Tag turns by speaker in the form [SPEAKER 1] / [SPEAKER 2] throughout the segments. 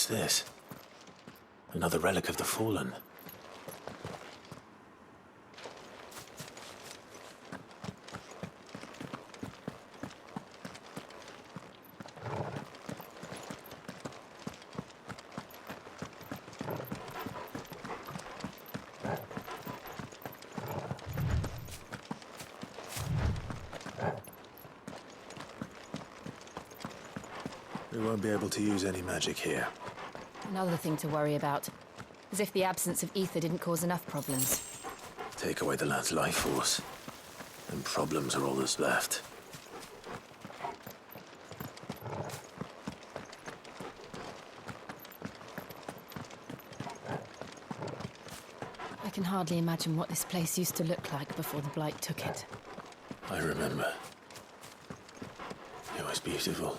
[SPEAKER 1] What's this? Another relic of the Fallen. We won't be able to use any magic here.
[SPEAKER 2] Another thing to worry about. As if the absence of aether didn't cause enough problems.
[SPEAKER 1] Take away the lad's life force, and problems are all that's left.
[SPEAKER 2] I can hardly imagine what this place used to look like before the Blight took it.
[SPEAKER 1] I remember. It was beautiful.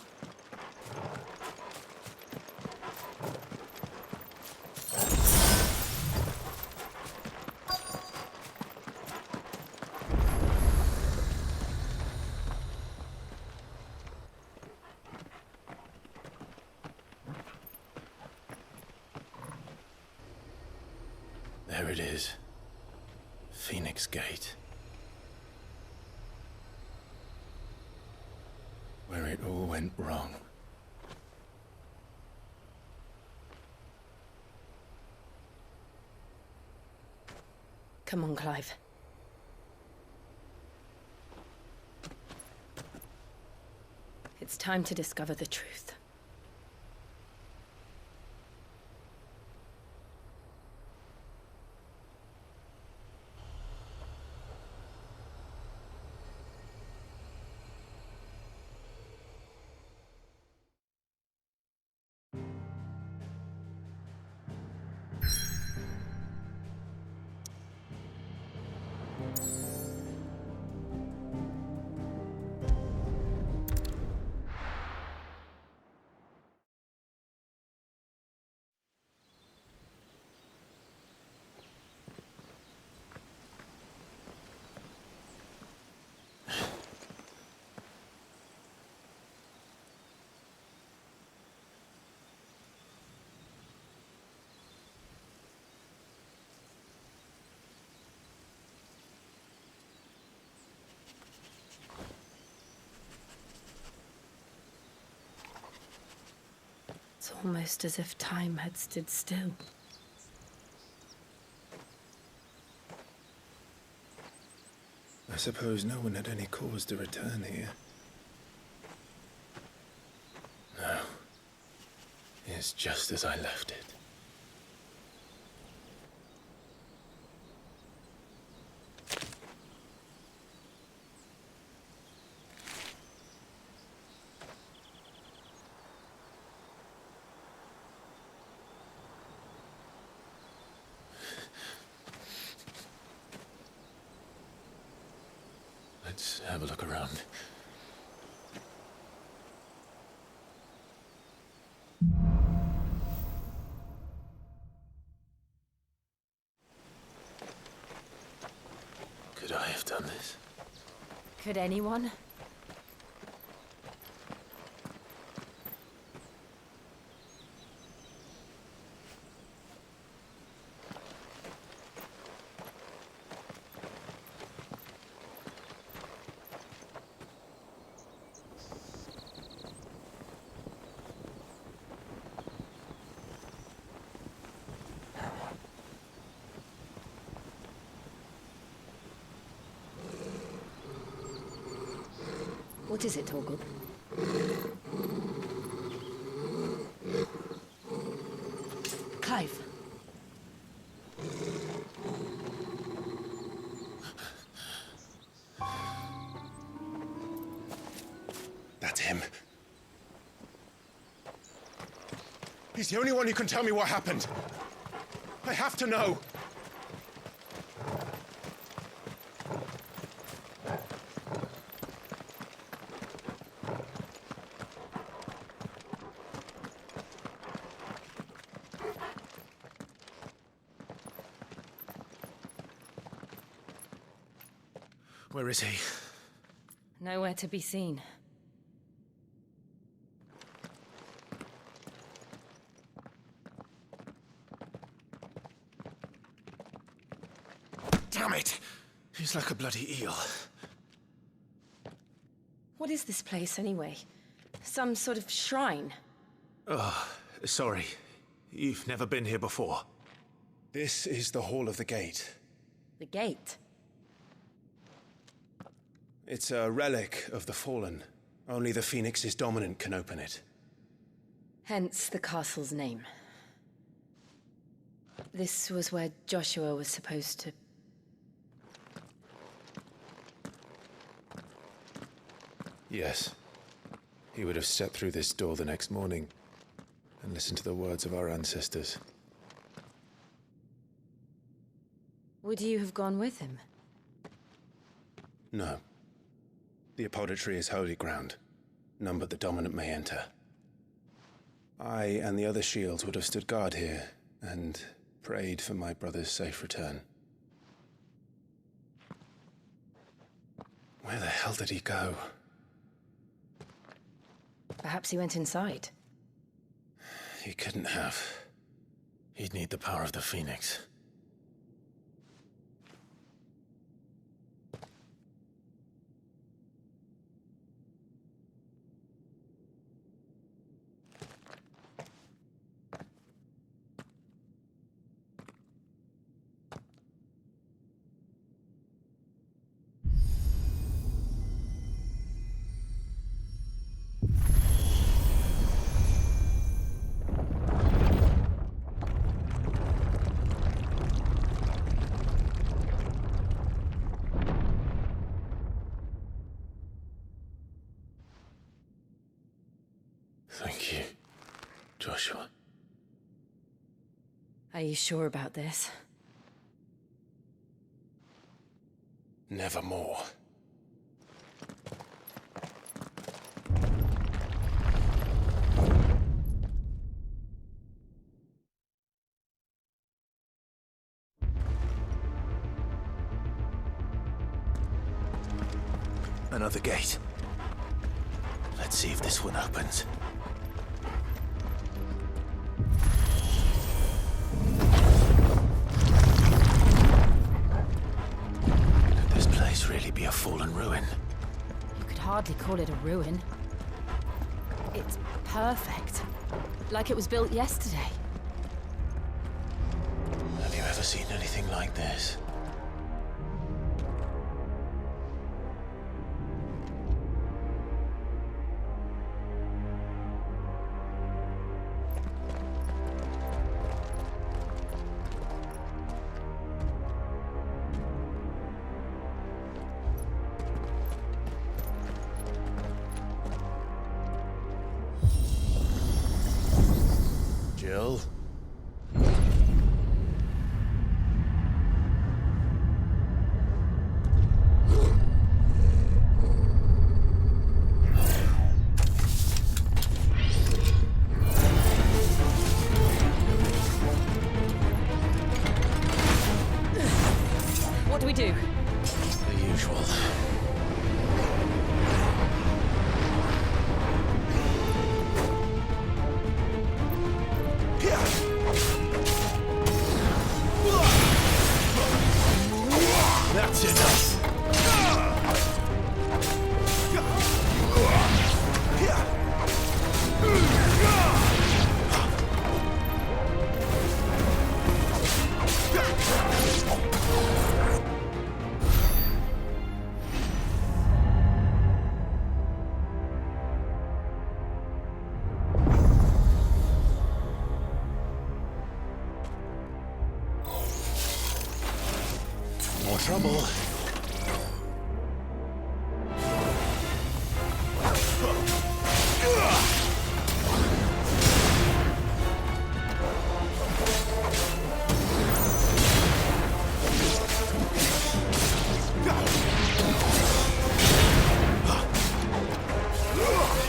[SPEAKER 1] There it is. Phoenix Gate. Where it all went wrong.
[SPEAKER 2] Come on, Clive. It's time to discover the truth. It's almost as if time had stood still.
[SPEAKER 1] I suppose no one had any cause to return here. No. It's just as I left it. Let's have a look around. Could I have done this?
[SPEAKER 2] Could anyone? What is it, Torgal? Clive.
[SPEAKER 3] That's him. He's the only one who can tell me what happened. I have to know.
[SPEAKER 1] Where is he?
[SPEAKER 2] Nowhere to be seen.
[SPEAKER 3] Damn it! He's like a bloody eel.
[SPEAKER 2] What is this place, anyway? Some sort of shrine?
[SPEAKER 1] Oh, sorry. You've never been here before.
[SPEAKER 3] This is the Hall of the Gate.
[SPEAKER 2] The gate?
[SPEAKER 3] It's a relic of the Fallen. Only the Phoenix's dominant can open it.
[SPEAKER 2] Hence the castle's name. This was where Joshua was supposed to...
[SPEAKER 3] Yes. He would have stepped through this door the next morning and listened to the words of our ancestors.
[SPEAKER 2] Would you have gone with him?
[SPEAKER 3] No. The apodatory is holy ground. None but the dominant may enter. I and the other shields would have stood guard here and prayed for my brother's safe return. Where the hell did he go?
[SPEAKER 2] Perhaps he went inside.
[SPEAKER 3] He couldn't have.
[SPEAKER 1] He'd need the power of the Phoenix. Thank you, Joshua.
[SPEAKER 2] Are you sure about this?
[SPEAKER 3] Nevermore.
[SPEAKER 1] Another gate. Let's see if this one opens. Could this place really be a fallen ruin?
[SPEAKER 2] You could hardly call it a ruin. It's perfect. Like it was built yesterday.
[SPEAKER 1] Have you ever seen anything like this? Jill?
[SPEAKER 2] What do we do?
[SPEAKER 1] The usual. That's enough. More trouble.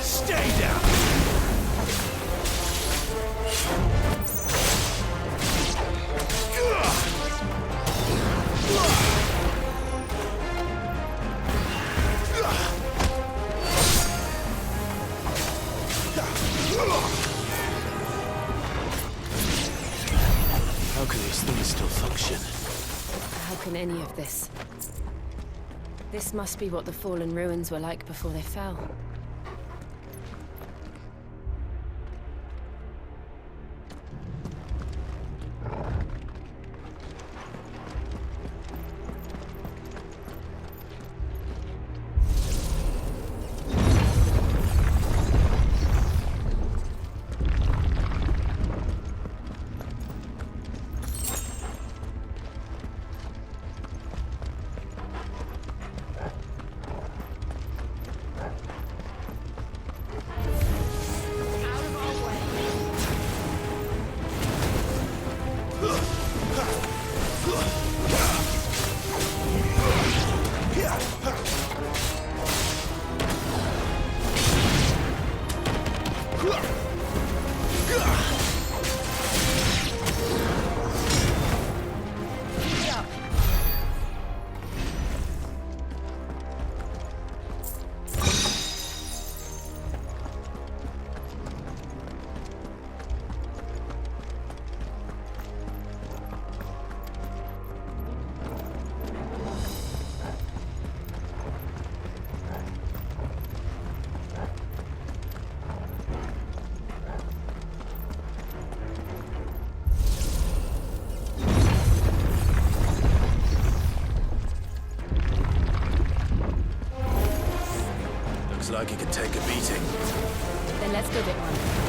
[SPEAKER 1] Stay down. How can these things still function?
[SPEAKER 2] How can any of this? This must be what the fallen ruins were like before they fell.
[SPEAKER 1] Looks like it could take a beating.
[SPEAKER 2] Then let's give it one.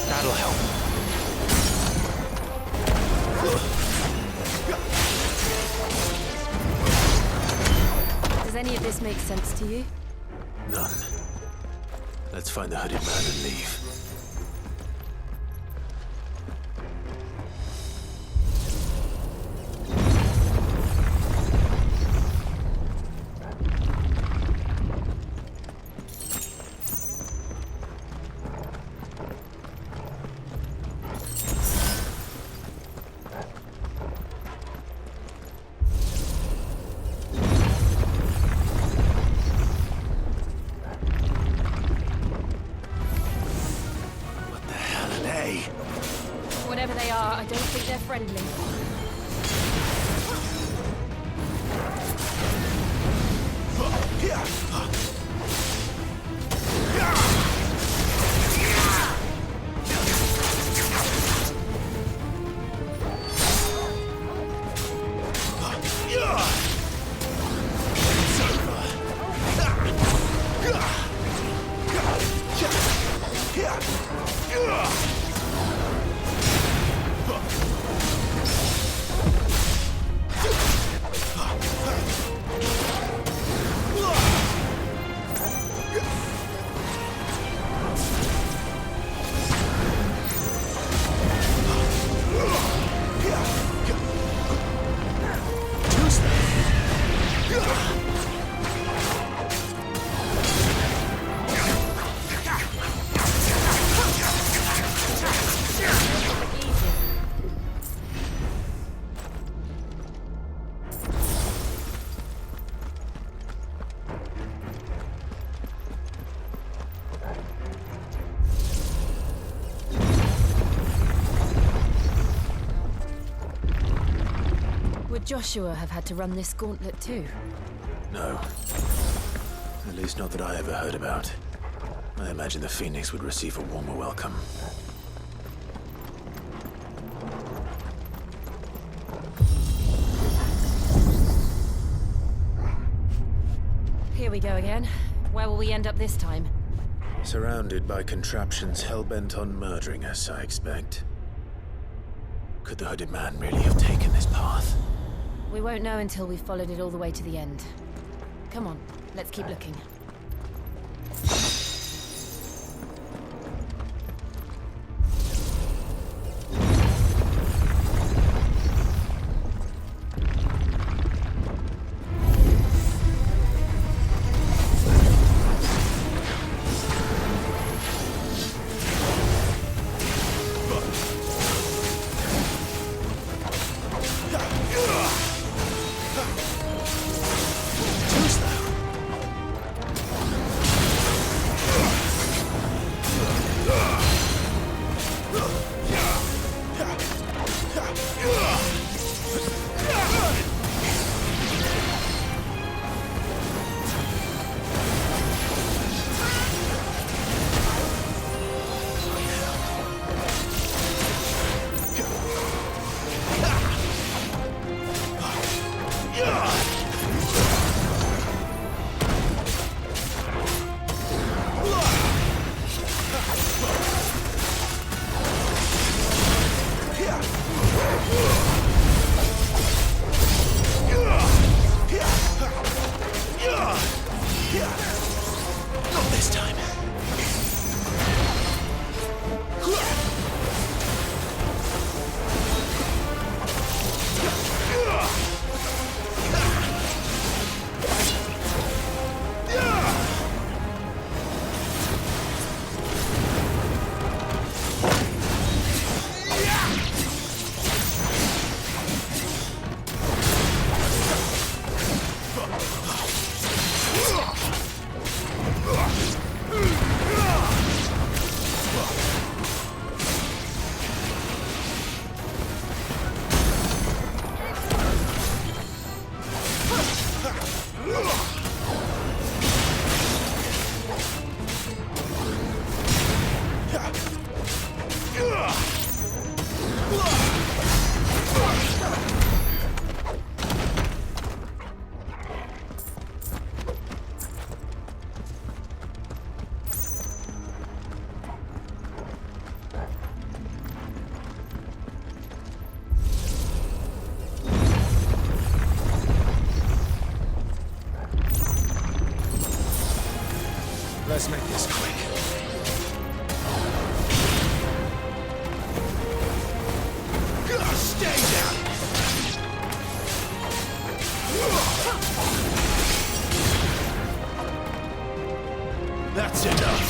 [SPEAKER 1] That'll help.
[SPEAKER 2] Does any of this make sense to you?
[SPEAKER 1] None. Let's find the hooded man and leave.
[SPEAKER 2] Whatever they are, I don't think they're friendly. Would Joshua have had to run this gauntlet too?
[SPEAKER 1] No. At least not that I ever heard about. I imagine the Phoenix would receive a warmer welcome.
[SPEAKER 2] Here we go again. Where will we end up this time?
[SPEAKER 1] Surrounded by contraptions hell-bent on murdering us, I expect. Could the hooded man really have taken this path?
[SPEAKER 2] We won't know until we've followed it all the way to the end. Come on, let's keep looking.
[SPEAKER 1] Not this time.
[SPEAKER 3] Let's make this quick.
[SPEAKER 1] Stay down! That's enough!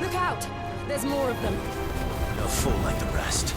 [SPEAKER 2] Look out! There's more of them.
[SPEAKER 1] They'll fall like the rest.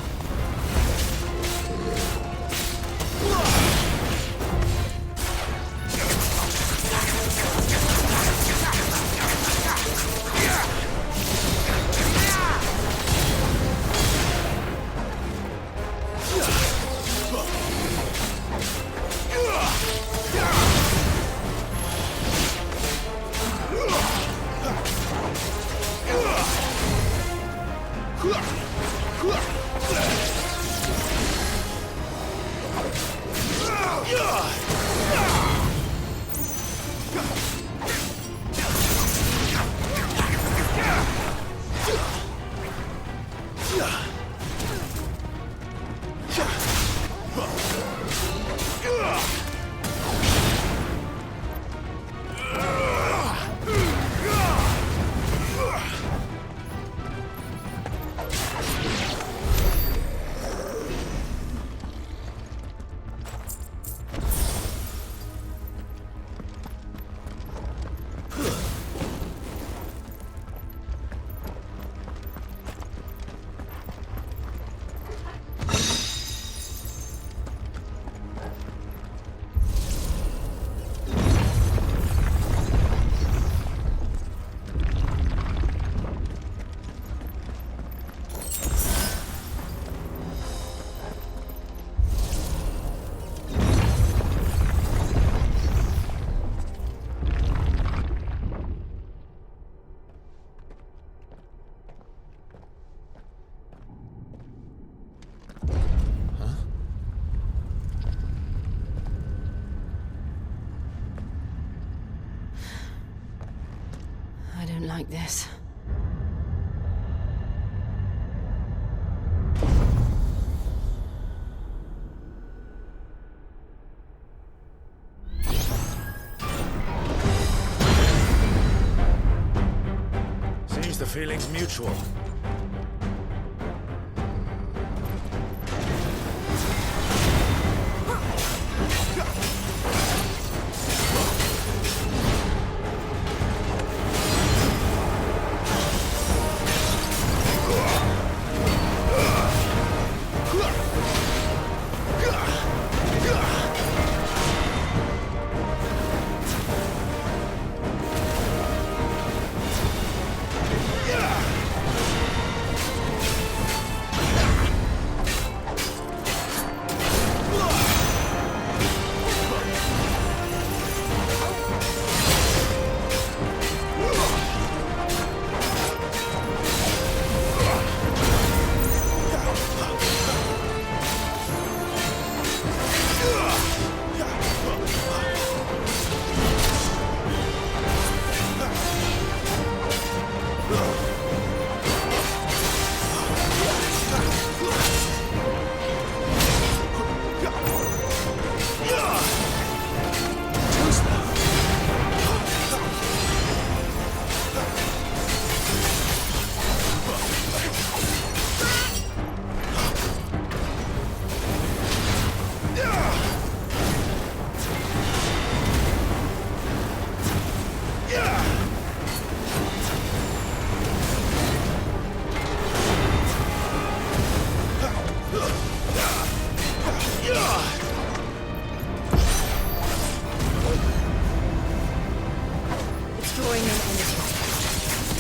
[SPEAKER 2] don't like this.
[SPEAKER 1] Seems the feeling's mutual.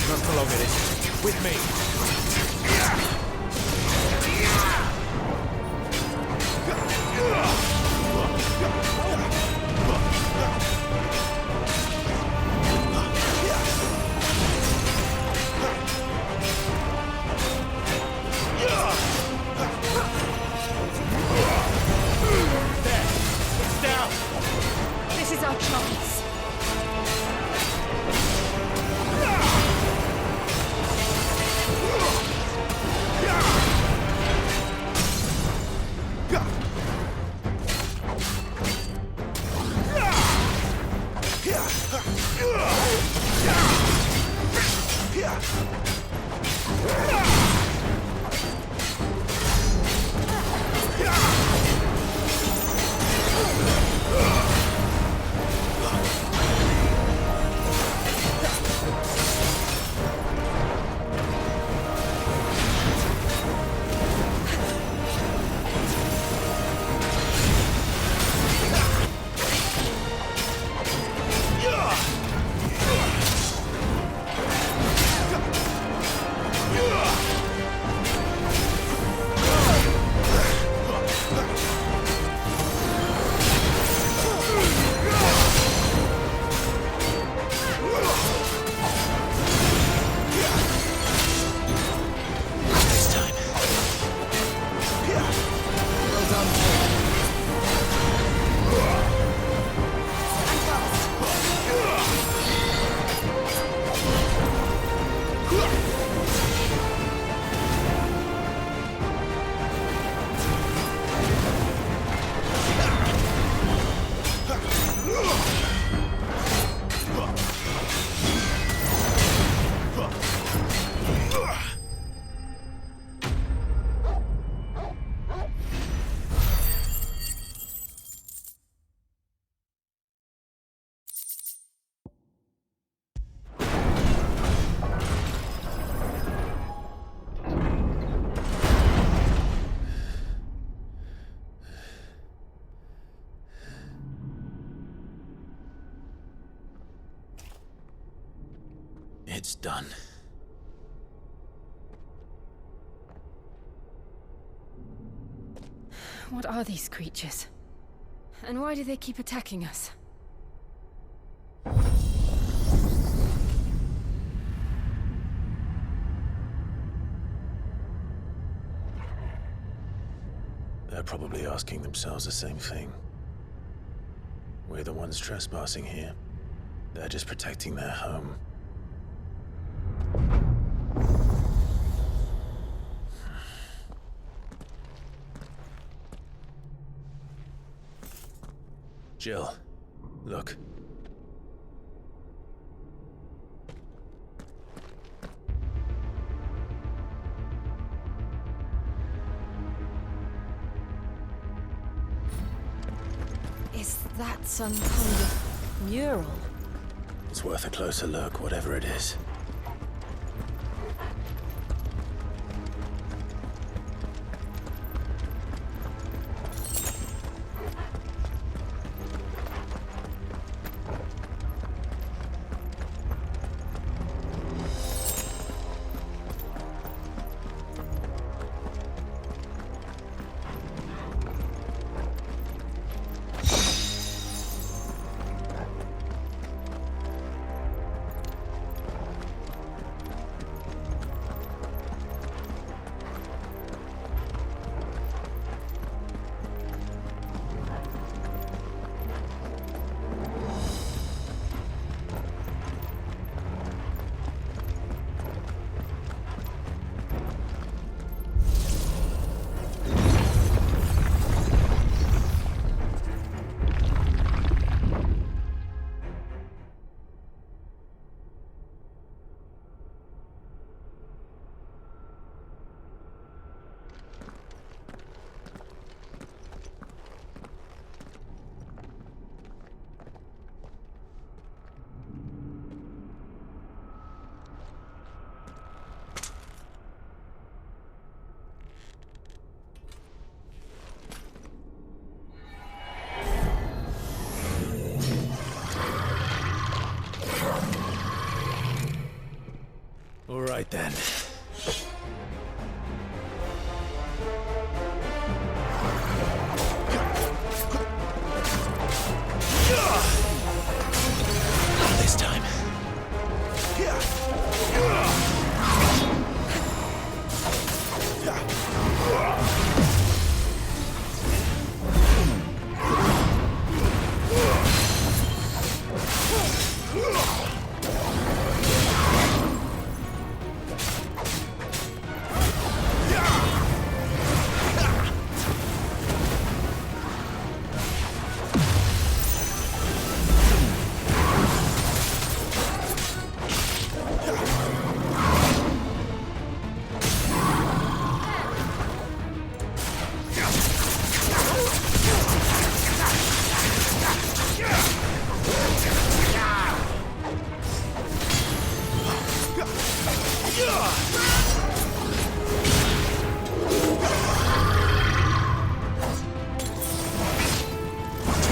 [SPEAKER 4] Not for long, it is. With me. There! It's down!
[SPEAKER 2] This is our chance.
[SPEAKER 1] It's done.
[SPEAKER 2] What are these creatures? And why do they keep attacking us?
[SPEAKER 1] They're probably asking themselves the same thing. We're the ones trespassing here. They're just protecting their home. Jill, look.
[SPEAKER 2] Is that some kind of mural?
[SPEAKER 1] It's worth a closer look, whatever it is. All right then. Not this time.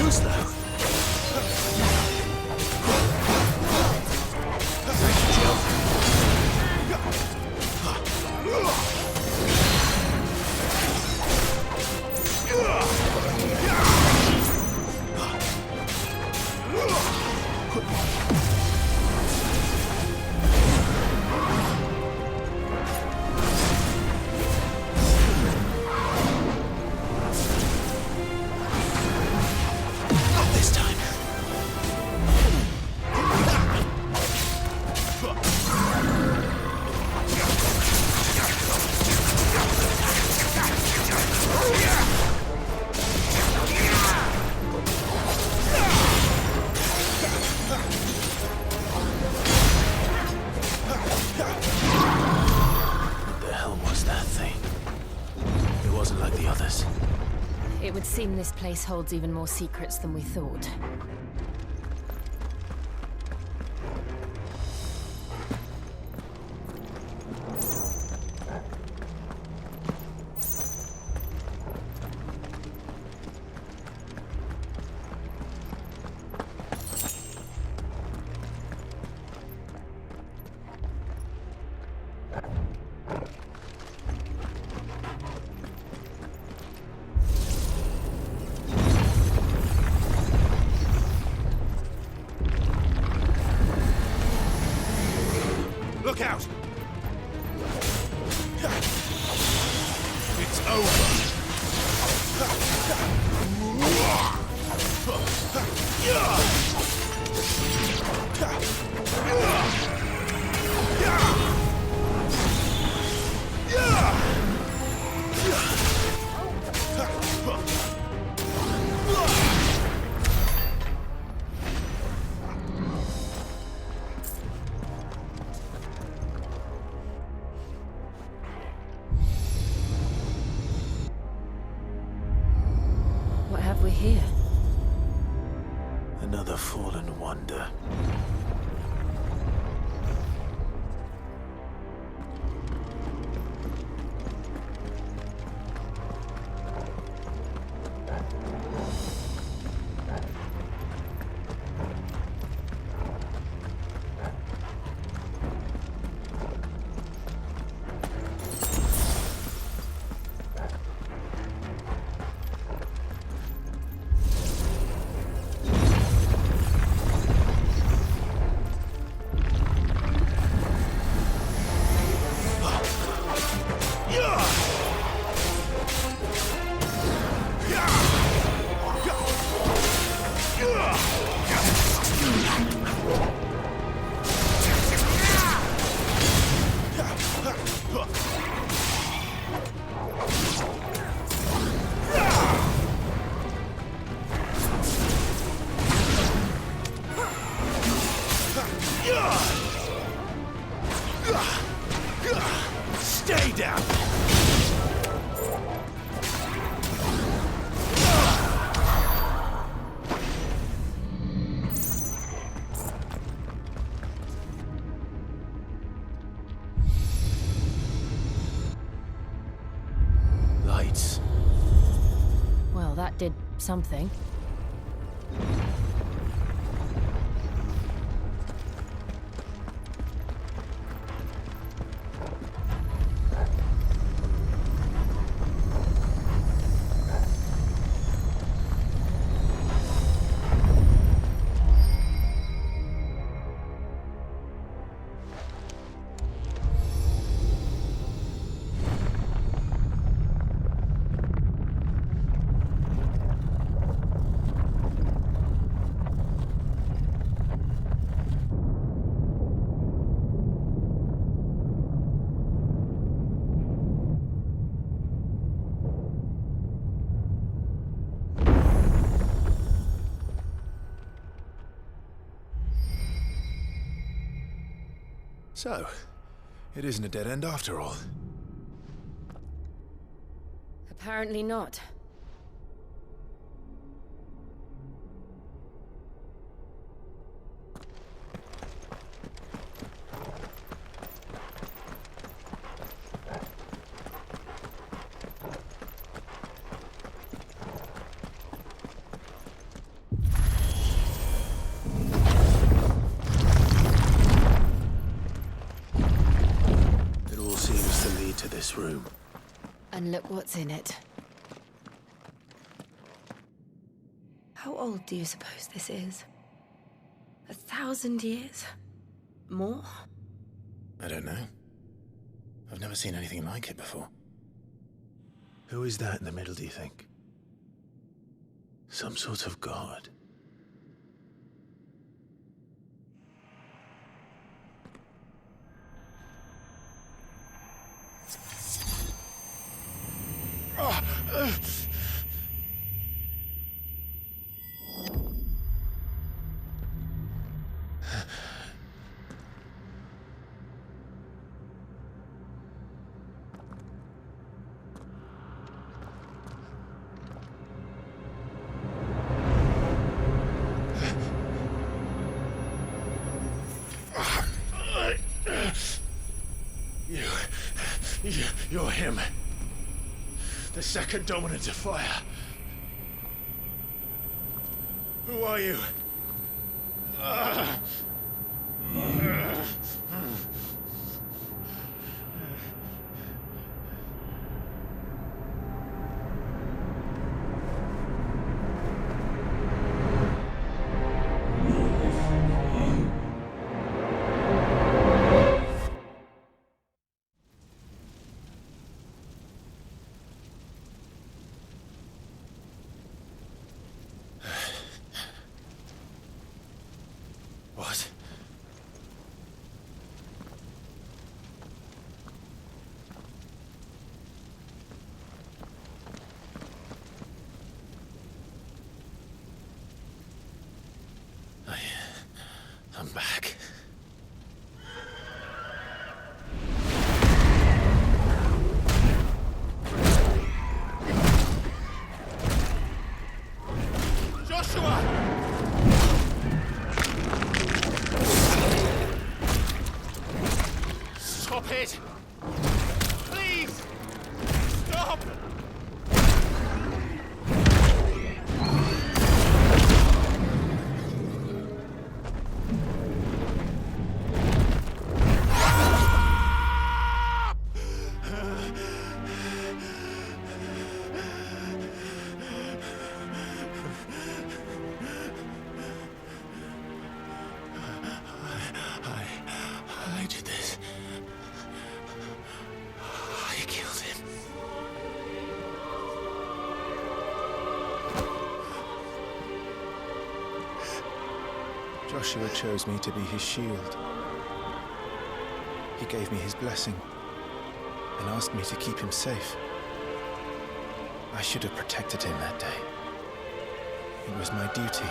[SPEAKER 1] Too slow. Not this time. What the hell was that thing? It wasn't like the others.
[SPEAKER 2] It would seem this place holds even more secrets than we thought.
[SPEAKER 4] Look out! It's over!
[SPEAKER 2] here?
[SPEAKER 1] Another fallen wonder.
[SPEAKER 4] Stay down!
[SPEAKER 1] Lights.
[SPEAKER 2] Well, that did something.
[SPEAKER 1] So, it isn't a dead end after all.
[SPEAKER 2] Apparently not.
[SPEAKER 1] It all seems to lead to this room.
[SPEAKER 2] And look what's in it.
[SPEAKER 5] How old do you suppose this is? 1,000 years? More?
[SPEAKER 1] I don't know. I've never seen anything like it before. Who is that in the middle, do you think? Some sort of god? You're him. The second dominant of fire. Who are you? What?
[SPEAKER 4] Stop it! Please! Stop!
[SPEAKER 1] I did this. I killed him.
[SPEAKER 3] Joshua chose me to be his shield. He gave me his blessing and asked me to keep him safe. I should have protected him that day. It was my duty.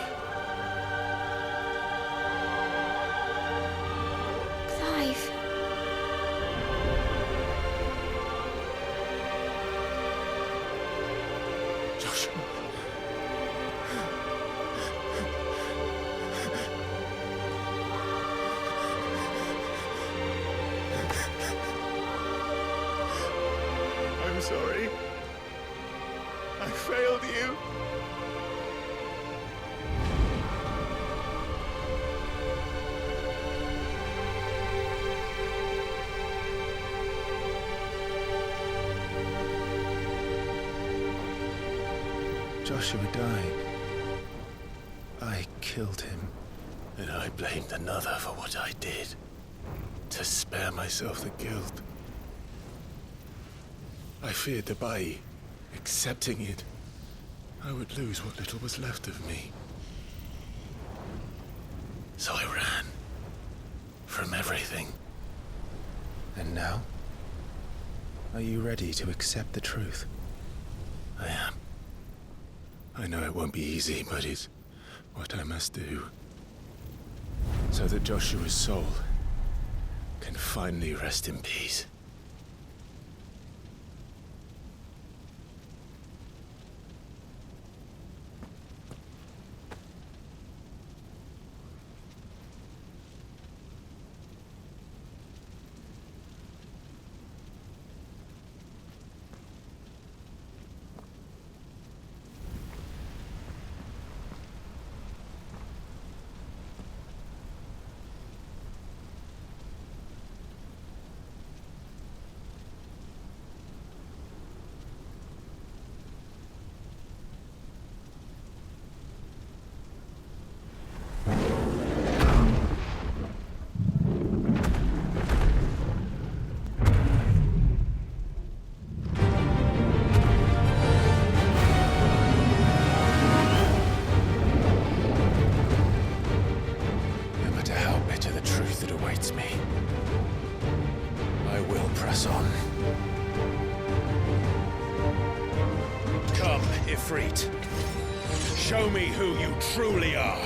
[SPEAKER 5] Clive.
[SPEAKER 1] Joshua. I'm sorry. I failed you.
[SPEAKER 3] Joshua died. I killed him.
[SPEAKER 1] And I blamed another for what I did, to spare myself the guilt. I feared that by accepting it, I would lose what little was left of me. So I ran from everything.
[SPEAKER 3] And now? Are you ready to accept the truth?
[SPEAKER 1] I am. I know it won't be easy, but it's what I must do. So that Joshua's soul can finally rest in peace. Me. I will press on.
[SPEAKER 6] Come, Ifrit. Show me who you truly are.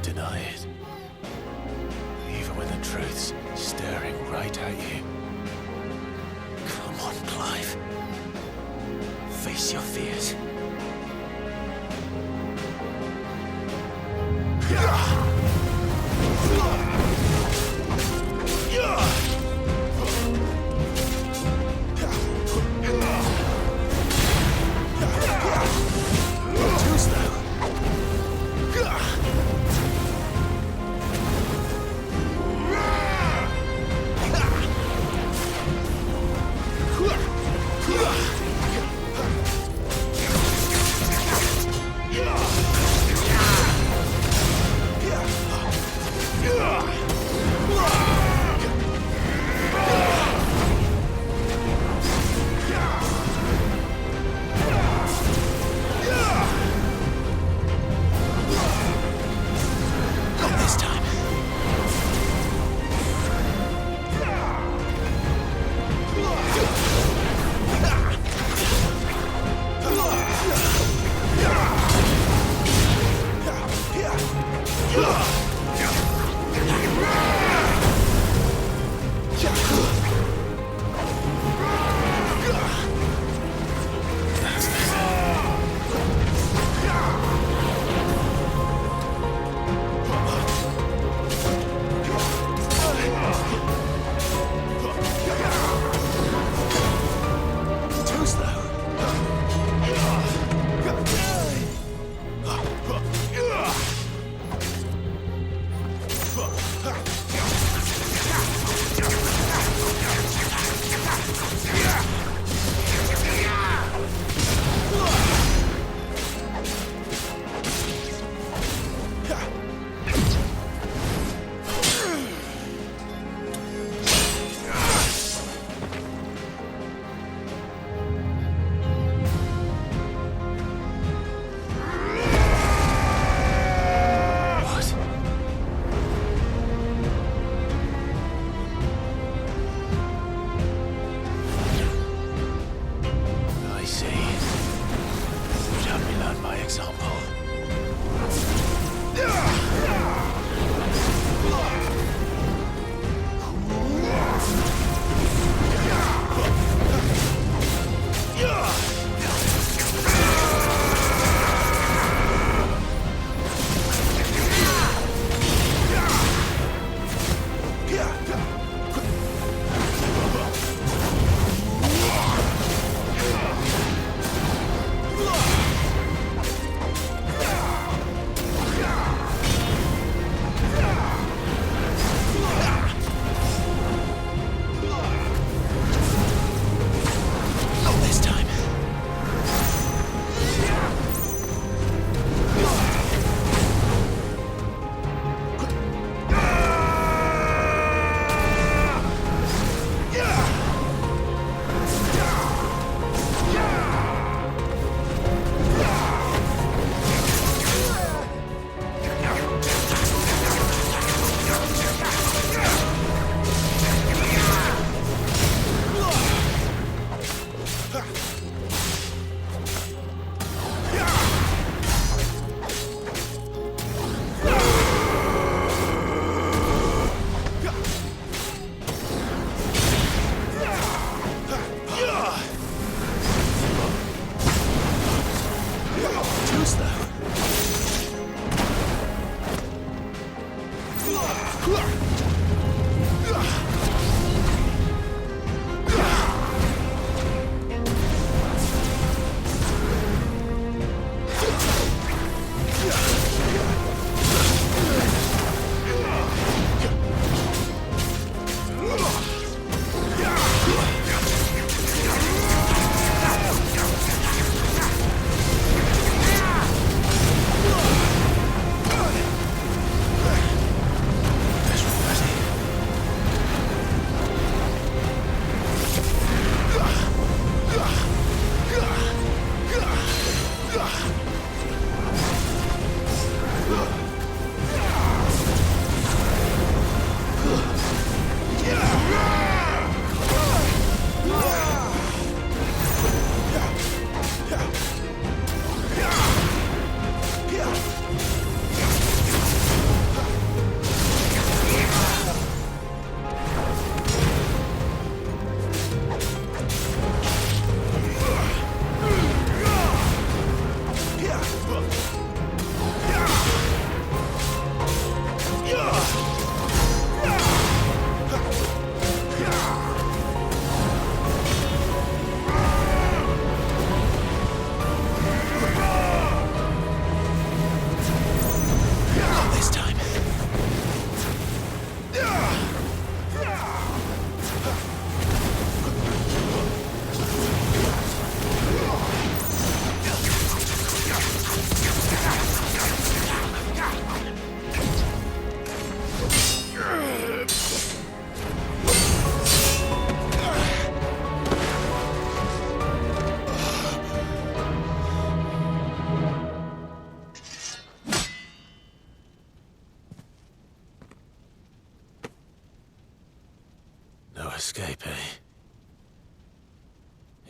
[SPEAKER 1] deny it. Even when the truth's staring right at you. Come on, Clive. Face your fears. Too slow.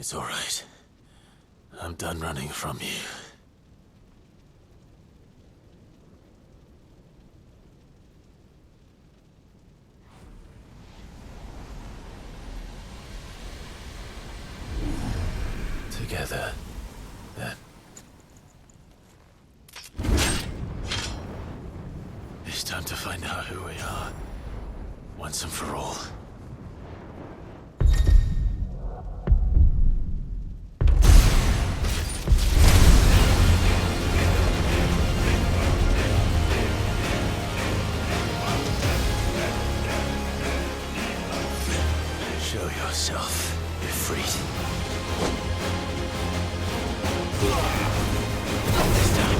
[SPEAKER 1] It's all right. I'm done running from you. Together, then. It's time to find out who we are, once and for all. Show yourself, Ifrit. This time.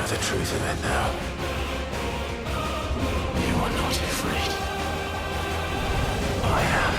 [SPEAKER 1] The truth of it now. You are not afraid. I am.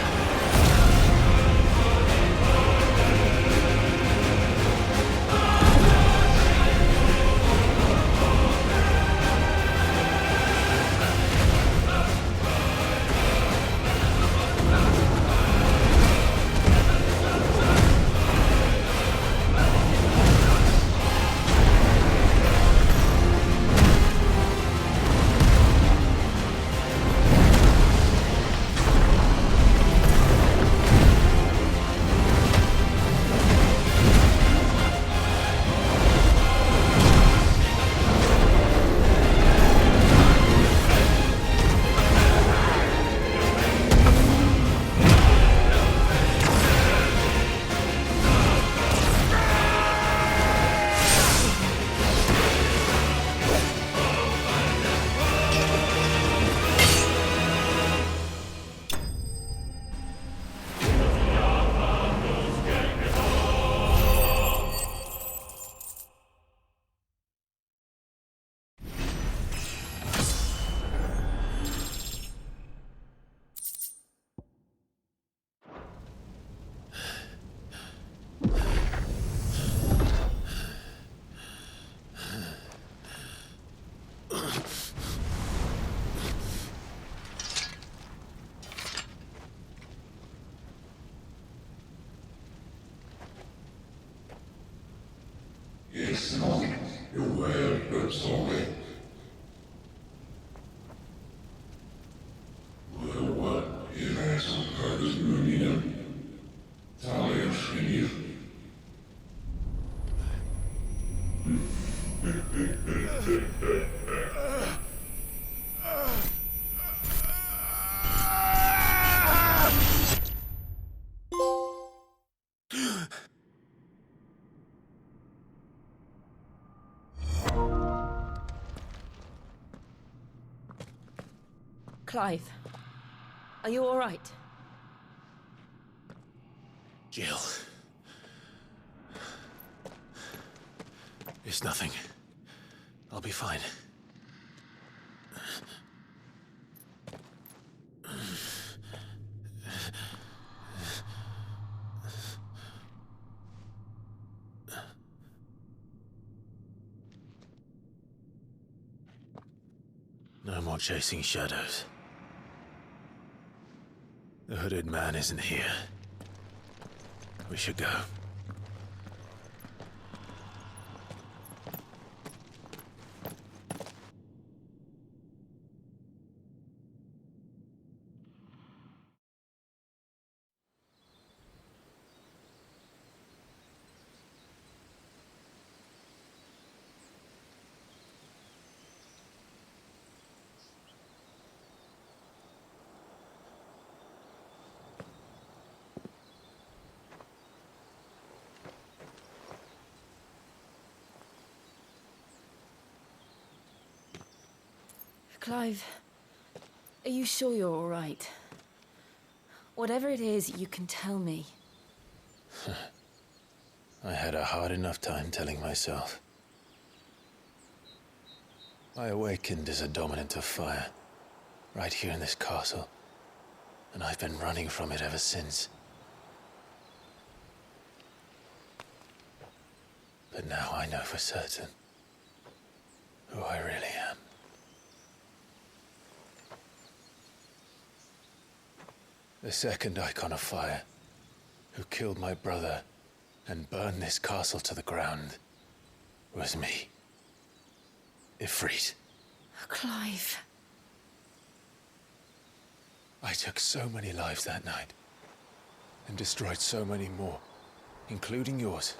[SPEAKER 5] Clive, are you all right?
[SPEAKER 1] Jill. It's nothing. I'll be fine. more chasing shadows. The hooded man isn't here. We should go.
[SPEAKER 2] Clive, are you sure you're all right? Whatever it is, you can tell me.
[SPEAKER 3] I had a hard enough time telling myself. I awakened as a dominant of fire, right here in this castle, and I've been running from it ever since. But now I know for certain who I really am. The second icon of fire, who killed my brother and burned this castle to the ground, was me. Ifrit.
[SPEAKER 2] Clive.
[SPEAKER 3] I took so many lives that night, and destroyed so many more, including yours.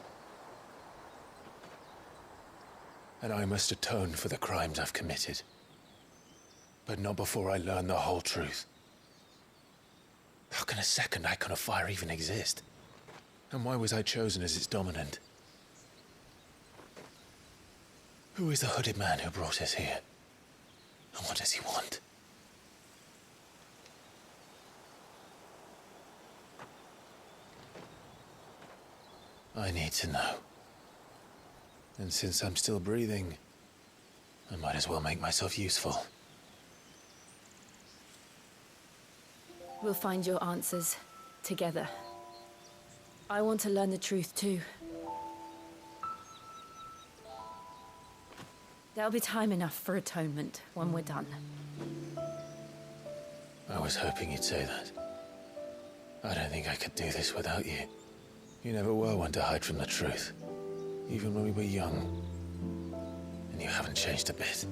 [SPEAKER 3] And I must atone for the crimes I've committed. But not before I learn the whole truth. How can a second icon of fire even exist? And why was I chosen as its dominant? Who is the hooded man who brought us here? And what does he want? I need to know. And since I'm still breathing, I might as well make myself useful.
[SPEAKER 2] We'll find your answers together. I want to learn the truth too. There'll be time enough for atonement when we're done.
[SPEAKER 3] I was hoping you'd say that. I don't think I could do this without you. You never were one to hide from the truth, even when we were young. And you haven't changed a bit.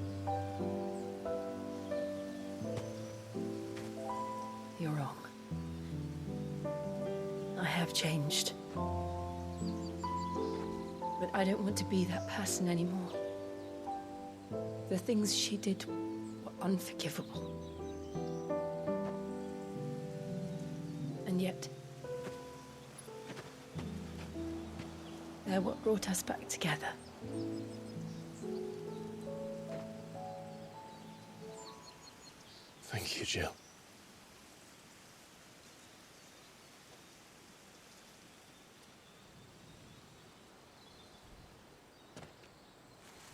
[SPEAKER 2] You're wrong. I have changed. But I don't want to be that person anymore. The things she did were unforgivable. And yet, they're what brought us back together.
[SPEAKER 3] Thank you, Jill.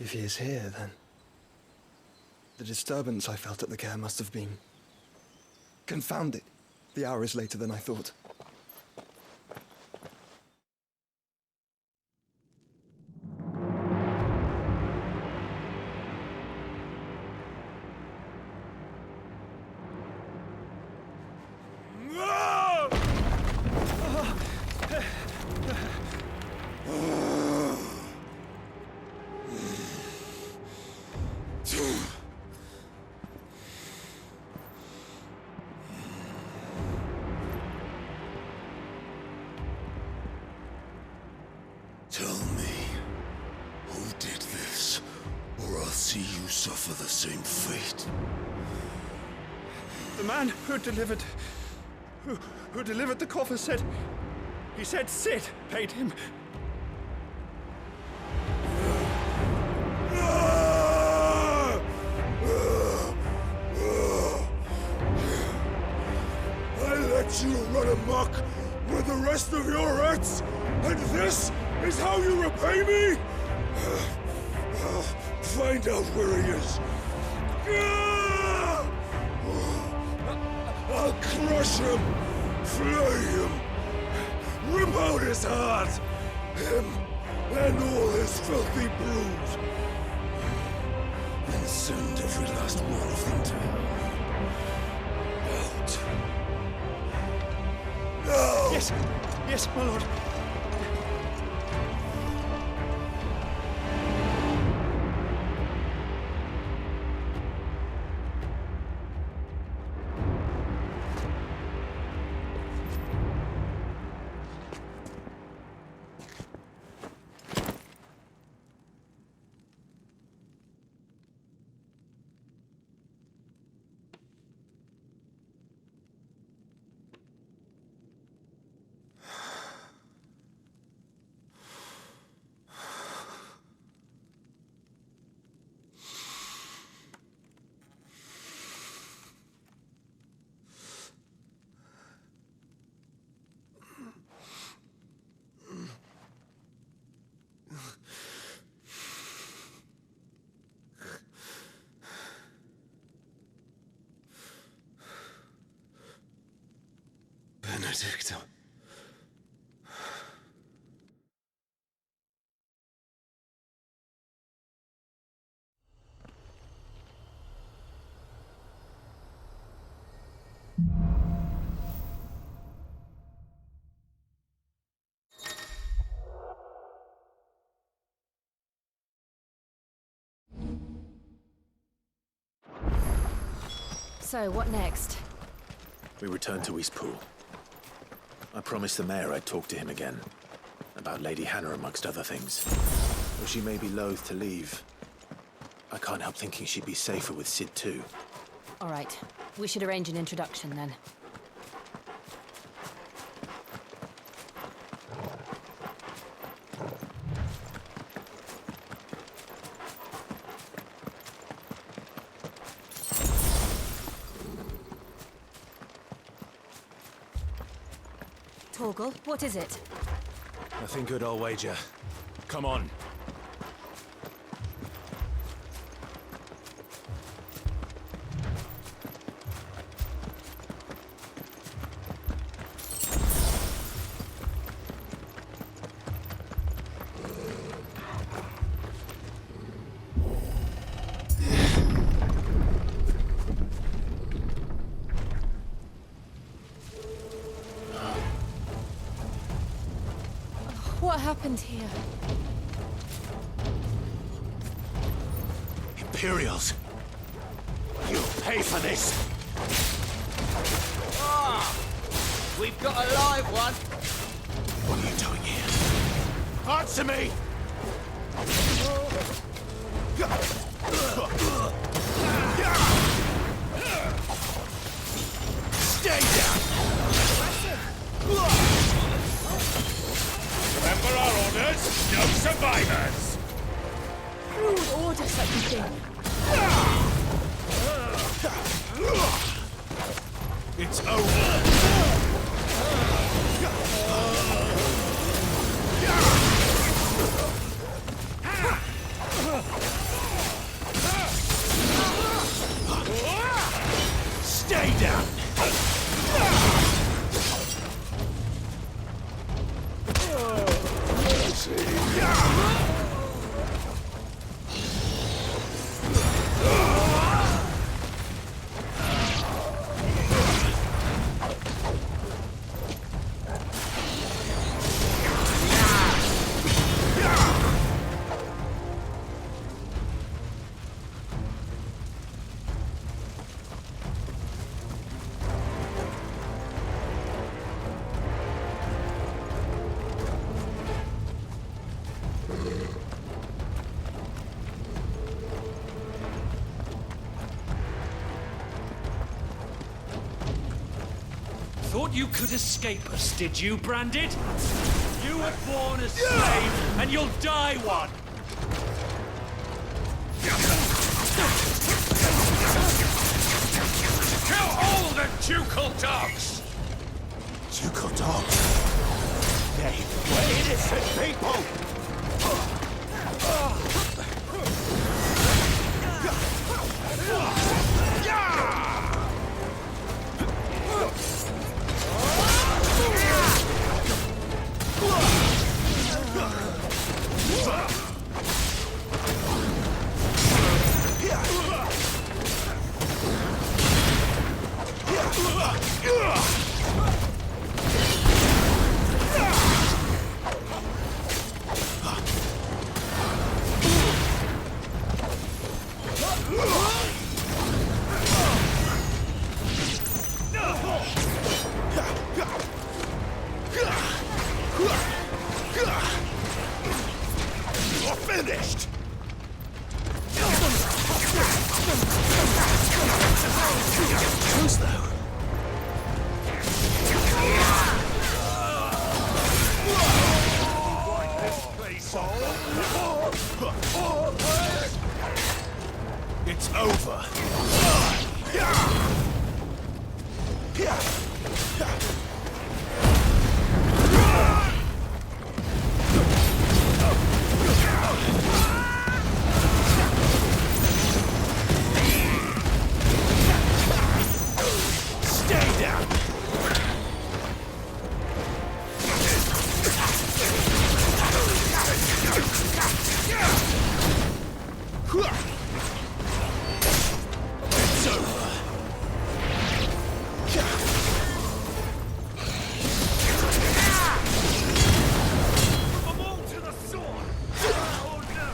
[SPEAKER 7] If he is here, then the disturbance I felt at the care must have been confounded. The hour is later than I thought.
[SPEAKER 6] Tell me, who did this, or I'll see you suffer the same fate.
[SPEAKER 7] The man who delivered the coffer said... He said Sid paid him.
[SPEAKER 6] I let you run amok with the rest of your rats, and this is how you repay me? I'll find out where he is. I'll crush him, flay him, rip out his heart, him and all his filthy brood. and send every last one of them to hell. Out. No!
[SPEAKER 4] Yes, yes, my lord.
[SPEAKER 6] Benedicta.
[SPEAKER 2] So, what next?
[SPEAKER 1] We return to Eastpool. I promised the mayor I'd talk to him again. About Lady Hannah, amongst other things. Though she may be loath to leave, I can't help thinking she'd be safer with Sid too.
[SPEAKER 2] All right. We should arrange an introduction then. Torgal, what is it?
[SPEAKER 1] Nothing good, I'll wager. Come on.
[SPEAKER 2] What happened here?
[SPEAKER 1] Imperials! You'll pay for this!
[SPEAKER 4] We've got a live one.
[SPEAKER 1] What are you doing here? Answer me! Stay down!
[SPEAKER 6] Remember our orders? No survivors!
[SPEAKER 2] Who would order such a thing?
[SPEAKER 6] It's over!
[SPEAKER 1] Stay down!
[SPEAKER 8] Thought you could escape us, did you, Branded? You were born a slave, and you'll die one!
[SPEAKER 6] Kill all the ducal dogs!
[SPEAKER 1] Ducal dogs? They were innocent people!
[SPEAKER 6] finished!
[SPEAKER 4] Close though.
[SPEAKER 6] It's over. Stay down. It's over. Put them all to the sword. Oh no.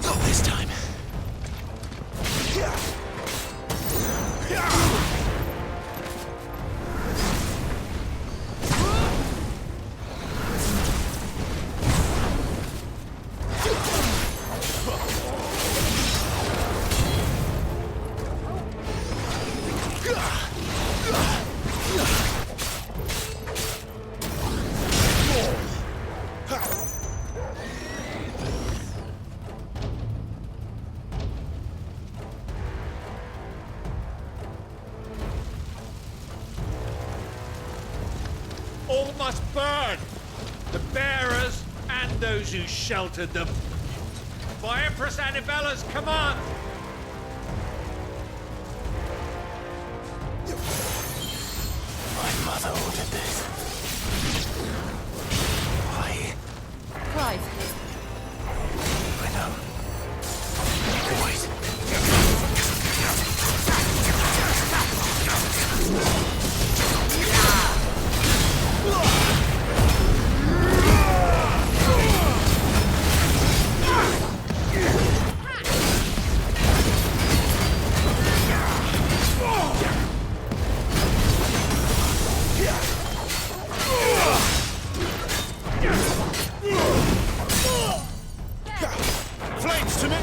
[SPEAKER 4] Not this time.
[SPEAKER 8] All must burn! The bearers and those who sheltered them. By Empress Annibella's command!
[SPEAKER 1] My mother ordered this. Why?
[SPEAKER 2] Clive,
[SPEAKER 1] I know. Wait.
[SPEAKER 6] Flames to me!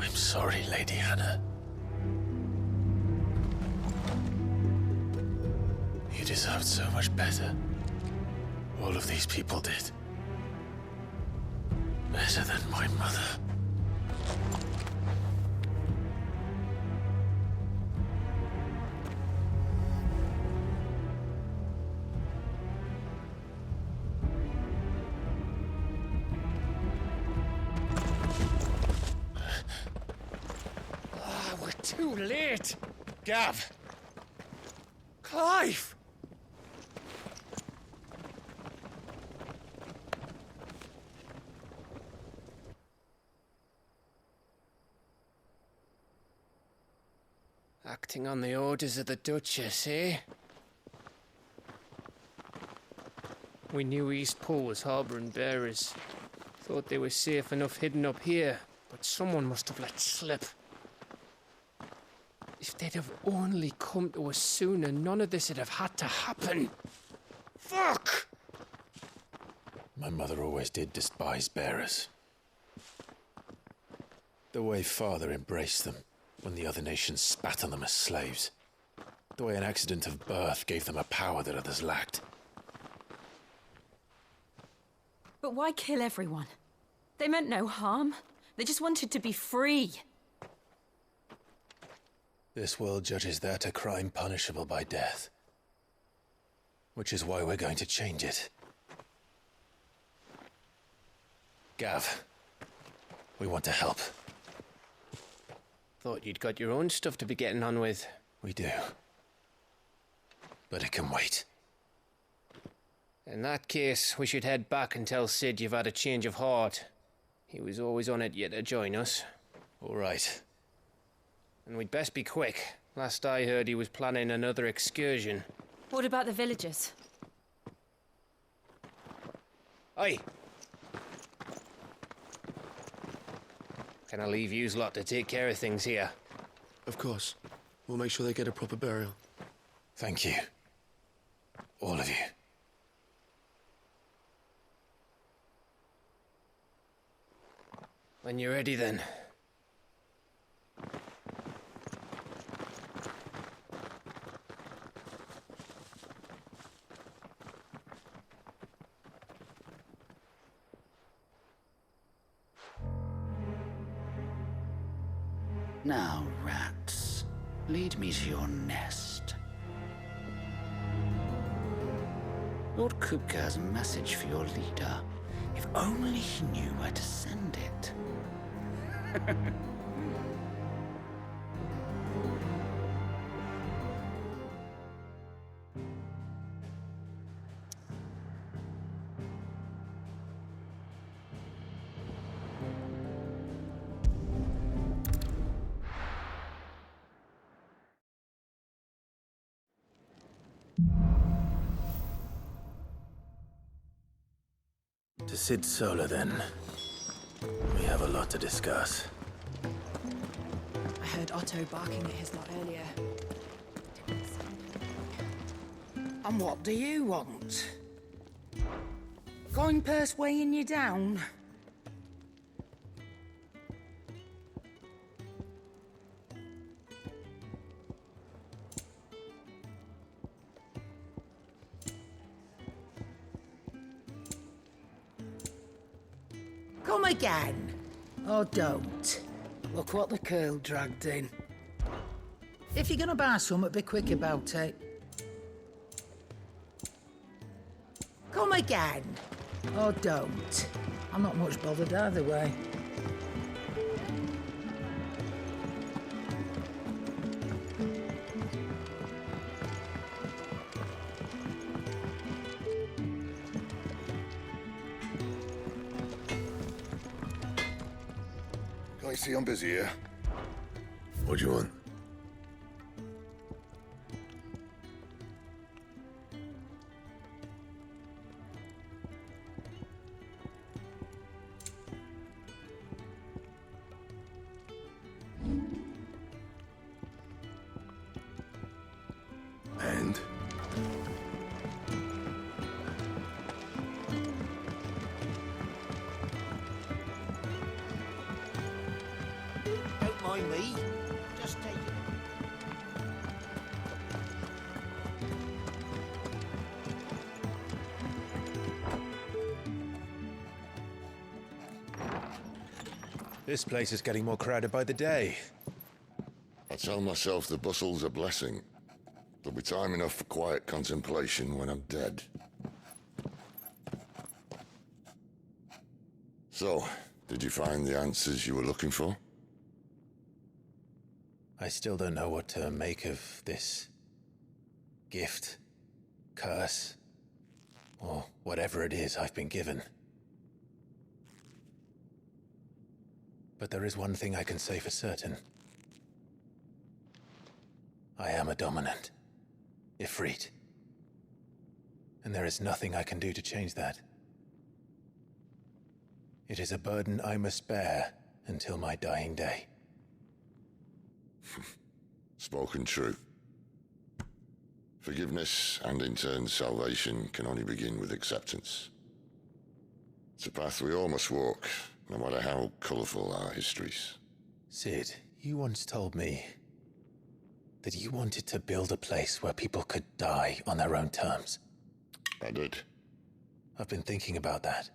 [SPEAKER 1] I'm sorry, Lady Hannah. You deserved so much better. All of these people did. Better than my mother.
[SPEAKER 6] We're too
[SPEAKER 4] Too late!
[SPEAKER 3] Gav!
[SPEAKER 4] Clive! Acting on the orders of the Duchess, eh? We knew East Pole was harbouring bearers. Thought they were safe enough hidden up here, but someone must have let slip. If they'd have only come to us sooner, none of this would have had to happen. Fuck!
[SPEAKER 3] My mother always did despise bearers. The way Father embraced them when the other nations spat on them as slaves. The way an accident of birth gave them a power that others lacked.
[SPEAKER 2] But why kill everyone? They meant no harm. They just wanted to be free.
[SPEAKER 3] This world judges that a crime punishable by death. Which is why we're going to change it. Gav, we want to help.
[SPEAKER 4] Thought you'd got your own stuff to be getting on with.
[SPEAKER 3] We do. But it can wait.
[SPEAKER 4] In that case, we should head back and tell Sid you've had a change of heart. He was always on it yet to join us.
[SPEAKER 3] All right.
[SPEAKER 4] And we'd best be quick. Last I heard, he was planning another excursion.
[SPEAKER 2] What about the villagers?
[SPEAKER 4] Aye. Can I leave yous lot to take care of things here?
[SPEAKER 9] Of course. We'll make sure they get a proper burial.
[SPEAKER 3] Thank you. All of you.
[SPEAKER 4] When you're ready, then.
[SPEAKER 10] Now, rats, lead me to your nest. Lord Kupka has a message for your leader. If only he knew where to send it.
[SPEAKER 3] To Sid Solar, then. We have a lot to discuss.
[SPEAKER 5] I heard Otto barking at his lot earlier.
[SPEAKER 10] And what do you want? Coin purse weighing you down? Come again. Or don't. Look what the curl dragged in. If you're gonna buy something, be quick about it. Come again. Or don't. I'm not much bothered either way.
[SPEAKER 6] I see I'm busy here. What do you want? And?
[SPEAKER 10] Don't mind me. Just take it.
[SPEAKER 3] This place is getting more crowded by the day.
[SPEAKER 6] I tell myself the bustle's a blessing. There'll be time enough for quiet contemplation when I'm dead. So, did you find the answers you were looking for?
[SPEAKER 3] I still don't know what to make of this gift, curse, or whatever it is I've been given. But there is one thing I can say for certain. I am a dominant, Ifrit. And there is nothing I can do to change that. It is a burden I must bear until my dying day.
[SPEAKER 11] Spoken true. Forgiveness and in turn salvation can only begin with acceptance. It's a path we all must walk, no matter how colourful our histories.
[SPEAKER 3] Sid, you once told me that you wanted to build a place where people could die on their own terms.
[SPEAKER 11] I did.
[SPEAKER 3] I've been thinking about that.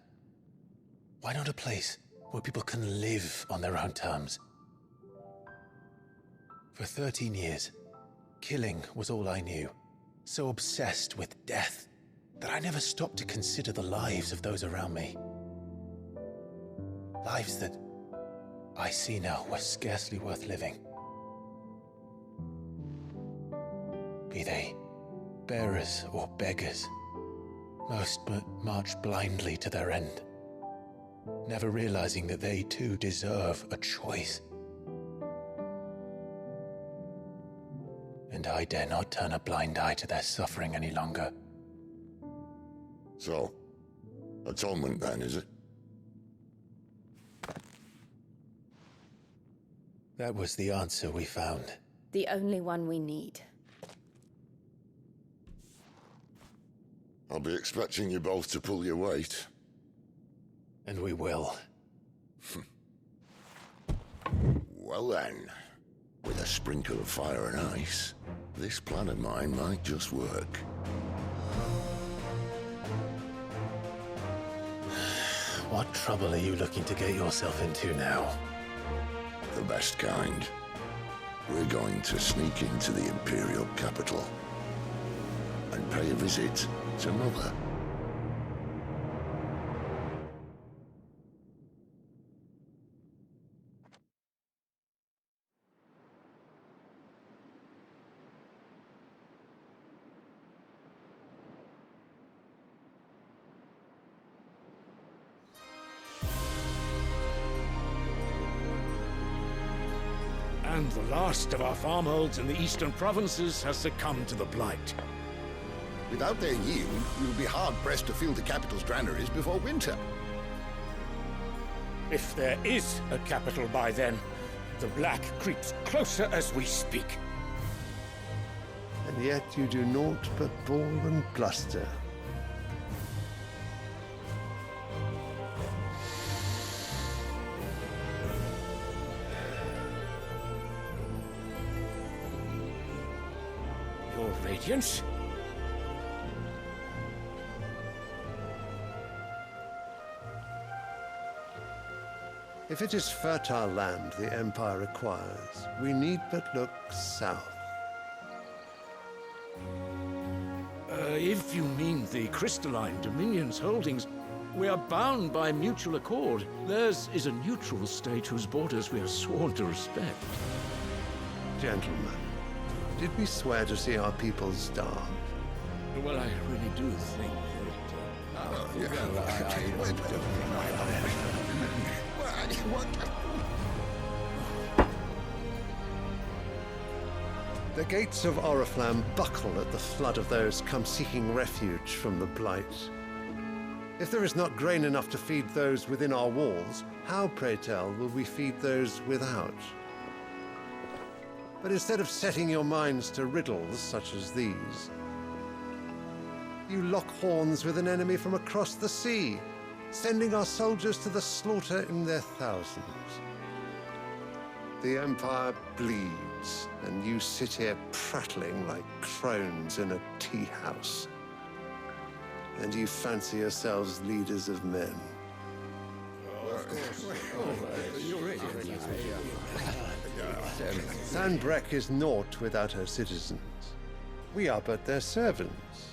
[SPEAKER 3] Why not a place where people can live on their own terms? For 13 years, killing was all I knew. So obsessed with death that I never stopped to consider the lives of those around me. Lives that I see now were scarcely worth living. Be they bearers or beggars, most march blindly to their end, never realizing that they too deserve a choice. And I dare not turn a blind eye to their suffering any longer.
[SPEAKER 11] So, atonement then, is it?
[SPEAKER 3] That was the answer we found.
[SPEAKER 12] The only one we need.
[SPEAKER 11] I'll be expecting you both to pull your weight.
[SPEAKER 3] And we will.
[SPEAKER 11] Well then, with a sprinkle of fire and ice, this plan of mine might just work.
[SPEAKER 3] What trouble are you looking to get yourself into now?
[SPEAKER 11] The best kind. We're going to sneak into the Imperial capital and pay a visit to Mother.
[SPEAKER 6] And the last of our farmholds in the eastern provinces has succumbed to the blight.
[SPEAKER 13] Without their yield, we will be hard-pressed to fill the capital's granaries before winter.
[SPEAKER 6] If there is a capital by then, the black creeps closer as we speak.
[SPEAKER 14] And yet you do naught but bawl and bluster.
[SPEAKER 6] Your Radiance?
[SPEAKER 14] If it is fertile land the Empire requires, we need but look south.
[SPEAKER 6] If you mean the crystalline Dominion's holdings, we are bound by mutual accord. Theirs is a neutral state whose borders we are sworn to respect.
[SPEAKER 14] Gentlemen, did we swear to see our people starve?
[SPEAKER 6] Well, I really do think
[SPEAKER 14] The gates of Oriflamme buckle at the flood of those come seeking refuge from the blight. If there is not grain enough to feed those within our walls, how, pray tell, will we feed those without? But instead of setting your minds to riddles such as these, you lock horns with an enemy from across the sea, sending our soldiers to the slaughter in their thousands. The Empire bleeds, and you sit here prattling like crones in a tea house. And you fancy yourselves leaders of men. Sanbreque is naught without her citizens. We are but their servants.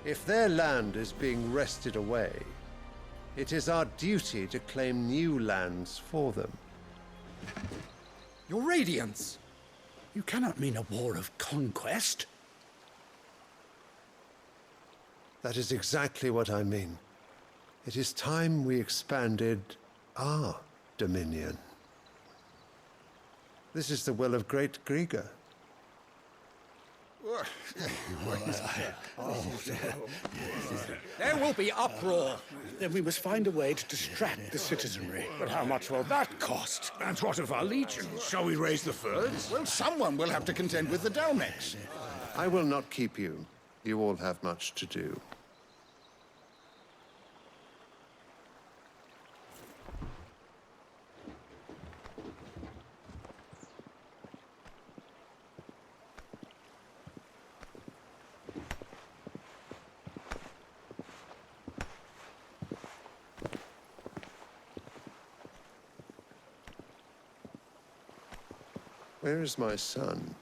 [SPEAKER 14] If their land is being wrested away, it is our duty to claim new lands for them.
[SPEAKER 6] Your radiance! You cannot mean a war of conquest.
[SPEAKER 14] That is exactly what I mean. It is time we expanded our dominion. This is the will of great Grieger.
[SPEAKER 6] There will be uproar. Then we must find a way to distract the citizenry. But how much will that cost? And what of our legions? Shall we raise the furs?
[SPEAKER 13] Well, someone will have to contend with the Dalmex.
[SPEAKER 14] I will not keep you. You all have much to do. Where is my son?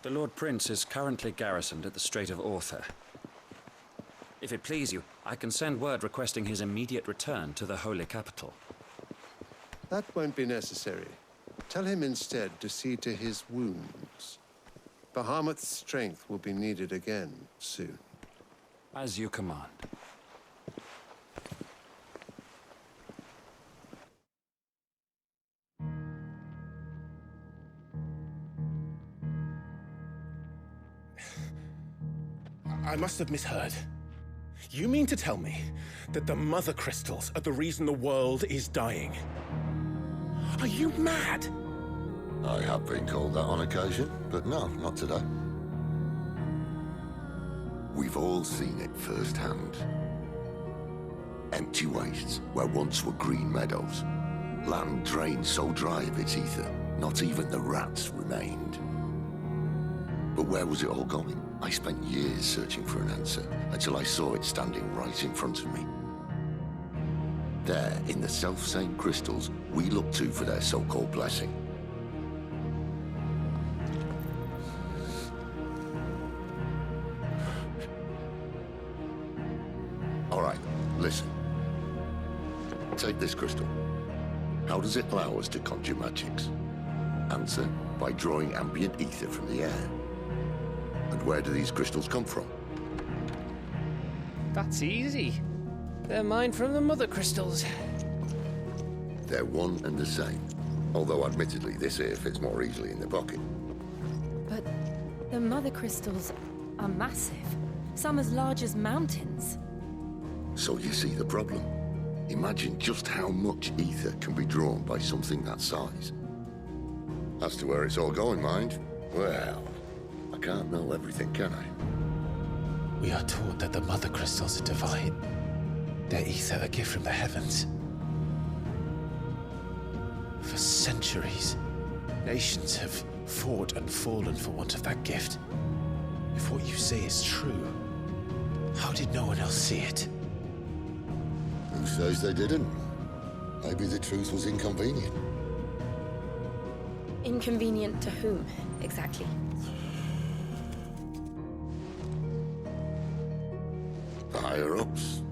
[SPEAKER 15] The Lord Prince is currently garrisoned at the Strait of Aether. If it please you, I can send word requesting his immediate return to the Holy Capital.
[SPEAKER 14] That won't be necessary. Tell him instead to see to his wounds. Bahamut's strength will be needed again soon.
[SPEAKER 15] As you command.
[SPEAKER 3] I must have misheard. You mean to tell me that the Mothercrystals are the reason the world is dying? Are you mad?
[SPEAKER 11] I have been called that on occasion, but no, not today. We've all seen it firsthand. Empty wastes where once were green meadows. Land drained so dry of its ether, not even the rats remained. But where was it all going? I spent years searching for an answer, until I saw it standing right in front of me. There, in the self-same crystals we look to for their so-called blessing. All right, listen. Take this crystal. How does it allow us to conjure magics? Answer, by drawing ambient ether from the air. And where do these crystals come from?
[SPEAKER 4] That's easy. They're mined from the Mothercrystals.
[SPEAKER 11] They're one and the same. Although admittedly, this here fits more easily in the pocket.
[SPEAKER 2] But the Mothercrystals are massive. Some as large as mountains.
[SPEAKER 11] So you see the problem. Imagine just how much ether can be drawn by something that size. As to where it's all going, mind, well, I can't know everything, can I?
[SPEAKER 3] We are taught that the Mothercrystals are divine. Their ether a gift from the heavens. For centuries, nations have fought and fallen for want of that gift. If what you say is true, how did no one else see it?
[SPEAKER 11] Who says they didn't? Maybe the truth was inconvenient.
[SPEAKER 12] Inconvenient to whom, exactly?
[SPEAKER 11] The higher-ups?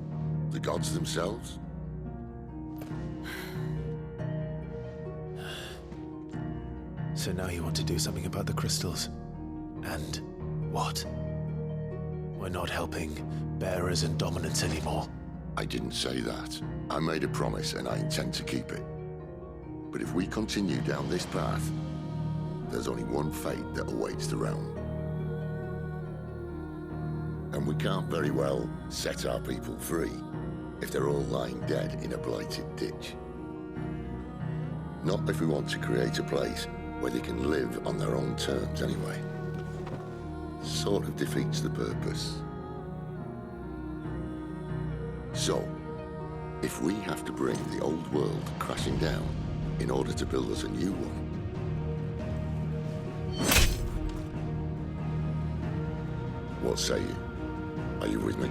[SPEAKER 11] The gods themselves?
[SPEAKER 3] So now you want to do something about the crystals? And what? We're not helping bearers and dominants anymore.
[SPEAKER 11] I didn't say that. I made a promise and I intend to keep it. But if we continue down this path, there's only one fate that awaits the realm. And we can't very well set our people free if they're all lying dead in a blighted ditch. Not if we want to create a place where they can live on their own terms anyway. Sort of defeats the purpose. So, if we have to bring the old world crashing down in order to build us a new one, what say you? Are you with me?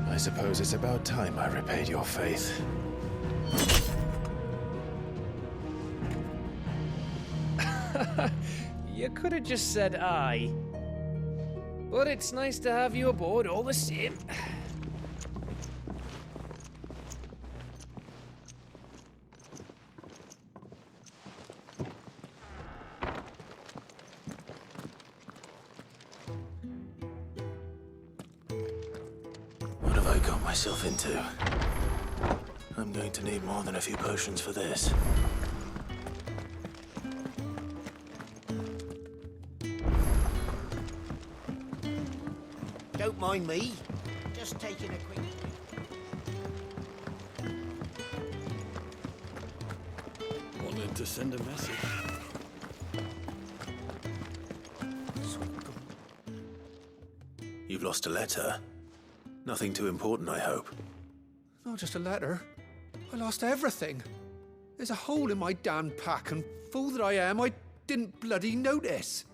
[SPEAKER 3] I suppose it's about time I repaid your faith.
[SPEAKER 4] You could have just said aye. But it's nice to have you aboard all the same.
[SPEAKER 3] What have I got myself into? I'm going to need more than a few potions for this.
[SPEAKER 10] Don't mind me. Just taking a quick...
[SPEAKER 9] Wanted to send a message.
[SPEAKER 3] You've lost a letter? Nothing too important, I hope.
[SPEAKER 8] Not just a letter. I lost everything. There's a hole in my damn pack, and fool that I am, I didn't bloody notice.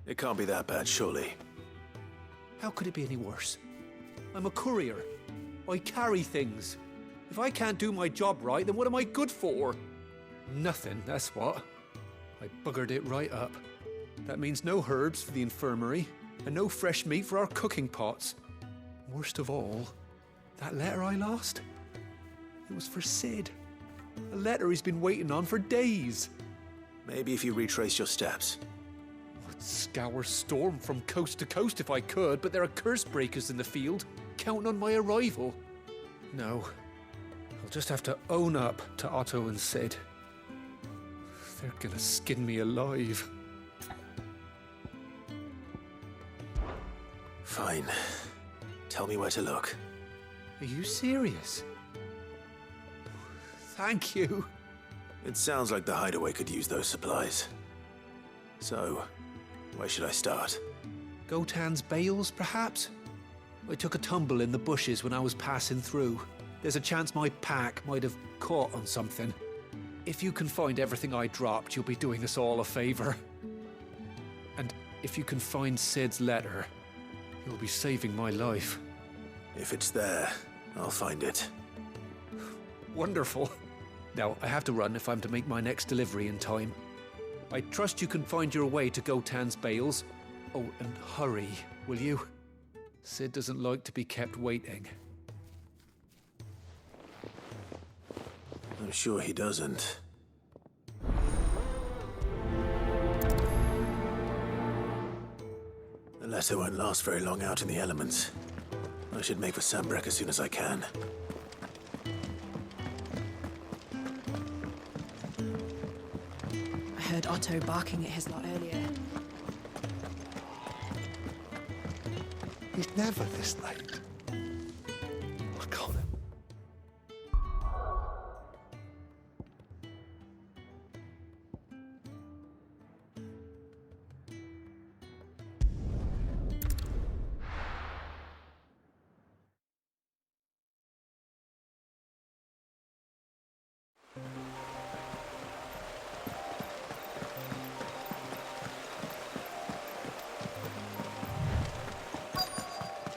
[SPEAKER 3] It can't be that bad, surely.
[SPEAKER 8] How could it be any worse? I'm a courier. I carry things. If I can't do my job right, then what am I good for? Nothing, that's what. I buggered it right up. That means no herbs for the infirmary, and no fresh meat for our cooking pots. Worst of all, that letter I lost, it was for Sid. A letter he's been waiting on for days.
[SPEAKER 3] Maybe if you retrace your steps.
[SPEAKER 8] I'd scour Storm from coast to coast if I could, but there are curse breakers in the field, counting on my arrival. No, I'll just have to own up to Otto and Sid. They're gonna skin me alive.
[SPEAKER 3] Fine. Tell me where to look.
[SPEAKER 8] Are you serious? Thank you.
[SPEAKER 3] It sounds like the hideaway could use those supplies. So, where should I start?
[SPEAKER 8] Gotan's bales, perhaps? I took a tumble in the bushes when I was passing through. There's a chance my pack might have caught on something. If you can find everything I dropped, you'll be doing us all a favor. And if you can find Sid's letter, you'll be saving my life.
[SPEAKER 3] If it's there, I'll find it.
[SPEAKER 8] Wonderful. Now, I have to run if I'm to make my next delivery in time. I trust you can find your way to Gotan's bales. Oh, and hurry, will you? Sid doesn't like to be kept waiting.
[SPEAKER 3] I'm sure he doesn't. The letter won't last very long out in the elements. I should make for Sambrek as soon as I can.
[SPEAKER 5] I heard Otto barking at his lot earlier.
[SPEAKER 7] He's never this late. I got him.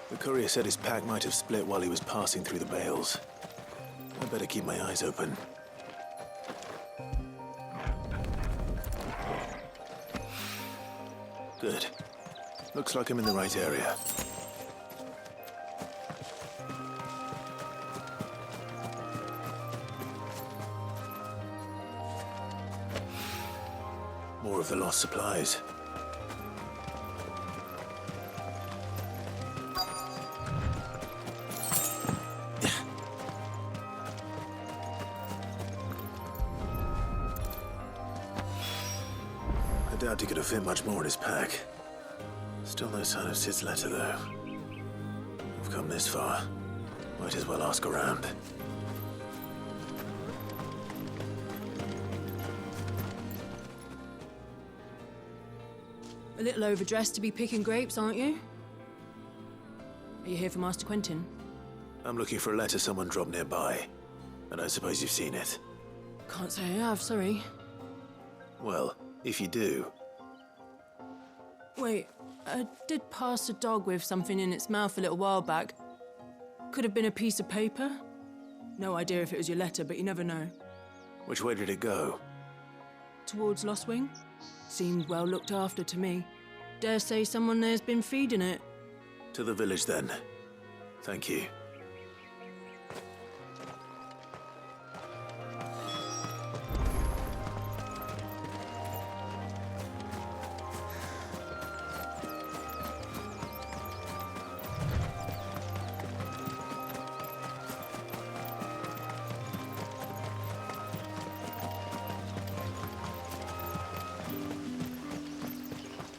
[SPEAKER 3] The courier said his pack might have split while he was passing through the bales. I better keep my eyes open. Good. Looks like I'm in the right area. More of the lost supplies. I doubt he could have fit much more in his pack. Still no sign of Sid's letter, though. I've come this far. Might as well ask around.
[SPEAKER 5] A little overdressed to be picking grapes, aren't you? Are you here for Master Quentin?
[SPEAKER 3] I'm looking for a letter someone dropped nearby. And I suppose you've seen it.
[SPEAKER 5] Can't say I have, sorry.
[SPEAKER 3] Well, if you do...
[SPEAKER 5] Wait, I did pass a dog with something in its mouth a little while back. Could have been a piece of paper. No idea if it was your letter, but you never know.
[SPEAKER 3] Which way did it go?
[SPEAKER 5] Towards Lost Wing? Seemed well looked after to me. Dare say someone there's been feeding it.
[SPEAKER 1] To the village, then. Thank you.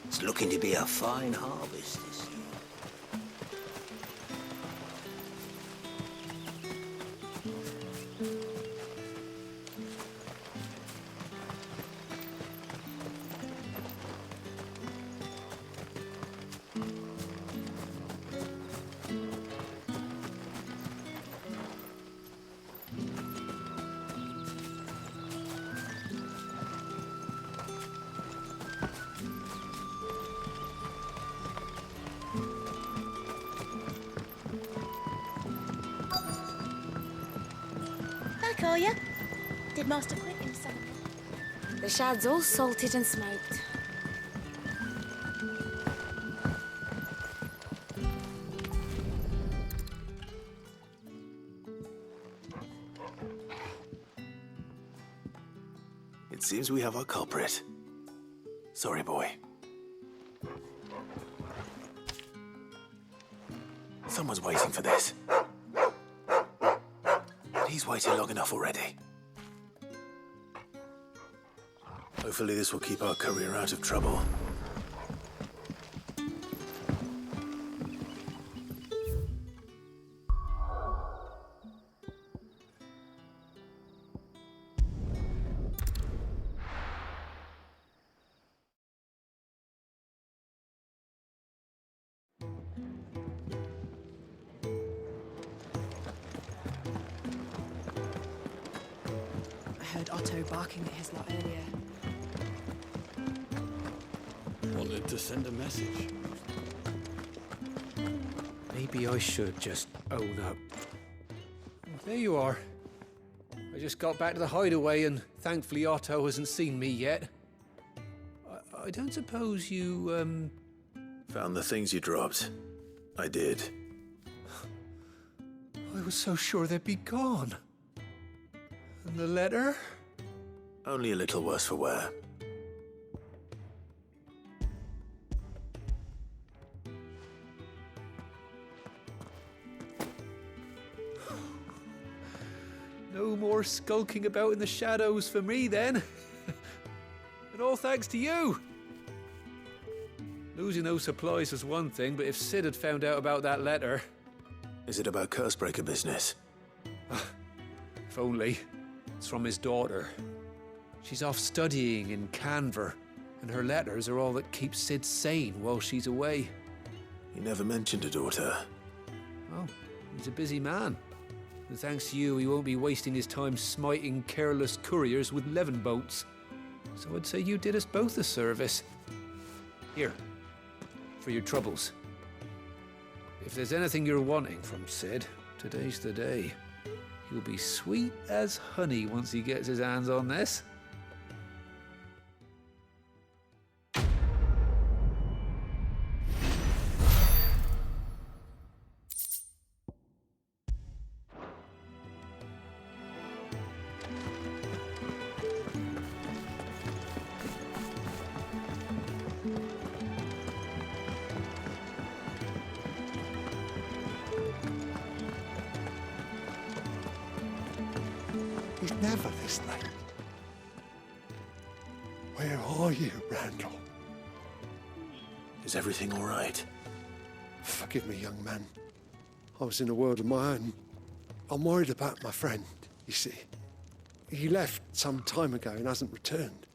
[SPEAKER 16] It's looking to be a fine harvest this year.
[SPEAKER 12] Back, are ya? Did Master quit himself? The shad's all salted and smoked.
[SPEAKER 1] It seems we have our culprit. Sorry, boy. Someone's waiting for this. He's waited long enough already. Hopefully this will keep our courier out of trouble.
[SPEAKER 2] I heard Otto barking at his lot earlier.
[SPEAKER 9] Wanted to send a message.
[SPEAKER 8] Maybe I should just own up. There you are. I just got back to the hideaway and thankfully Otto hasn't seen me yet. I don't suppose you,
[SPEAKER 1] Found the things you dropped. I did.
[SPEAKER 8] I was so sure they'd be gone. And the letter?
[SPEAKER 1] Only a little worse for wear.
[SPEAKER 8] No more skulking about in the shadows for me, then. And all thanks to you. Losing those supplies was one thing, but if Sid had found out about that letter...
[SPEAKER 1] Is it about Cursebreaker business?
[SPEAKER 8] If only. It's from his daughter. She's off studying in Canver, and her letters are all that keep Sid sane while she's away.
[SPEAKER 1] He never mentioned a daughter.
[SPEAKER 8] Oh, he's a busy man. And thanks to you, he won't be wasting his time smiting careless couriers with levin boats. So I'd say you did us both a service. Here, for your troubles. If there's anything you're wanting from Sid, today's the day. He'll be sweet as honey once he gets his hands on this.
[SPEAKER 14] He's never this late. Where are you, Randall?
[SPEAKER 1] Is everything all right?
[SPEAKER 14] Forgive me, young man. I was in a world of my own. I'm worried about my friend, you see. He left some time ago and hasn't returned.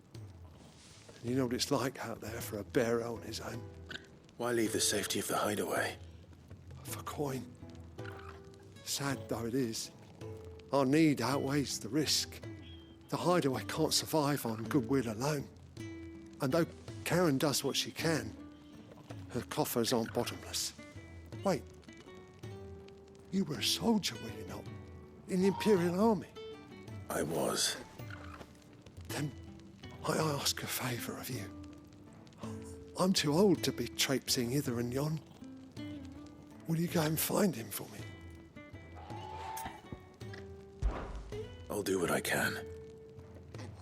[SPEAKER 14] And you know what it's like out there for a bearer on his own.
[SPEAKER 1] Why leave the safety of the hideaway?
[SPEAKER 14] For coin. Sad though it is, our need outweighs the risk. The hideaway can't survive on goodwill alone. And though Karen does what she can, her coffers aren't bottomless. Wait, you were a soldier, were you not? In the Imperial Army?
[SPEAKER 1] I was.
[SPEAKER 14] Then I ask a favour of you. I'm too old to be traipsing hither and yon.
[SPEAKER 7] Will you go and find him for me?
[SPEAKER 3] I'll do what I can.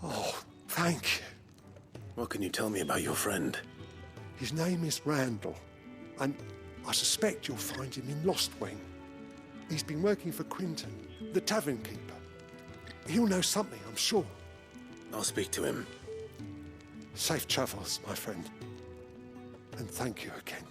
[SPEAKER 7] Oh, thank you.
[SPEAKER 3] What can you tell me about your friend?
[SPEAKER 7] His name is Randall, and I suspect you'll find him in Lost Wing. He's been working for Quinton, the tavern keeper. He'll know something, I'm sure.
[SPEAKER 3] I'll speak to him.
[SPEAKER 7] Safe travels, my friend. And thank you again.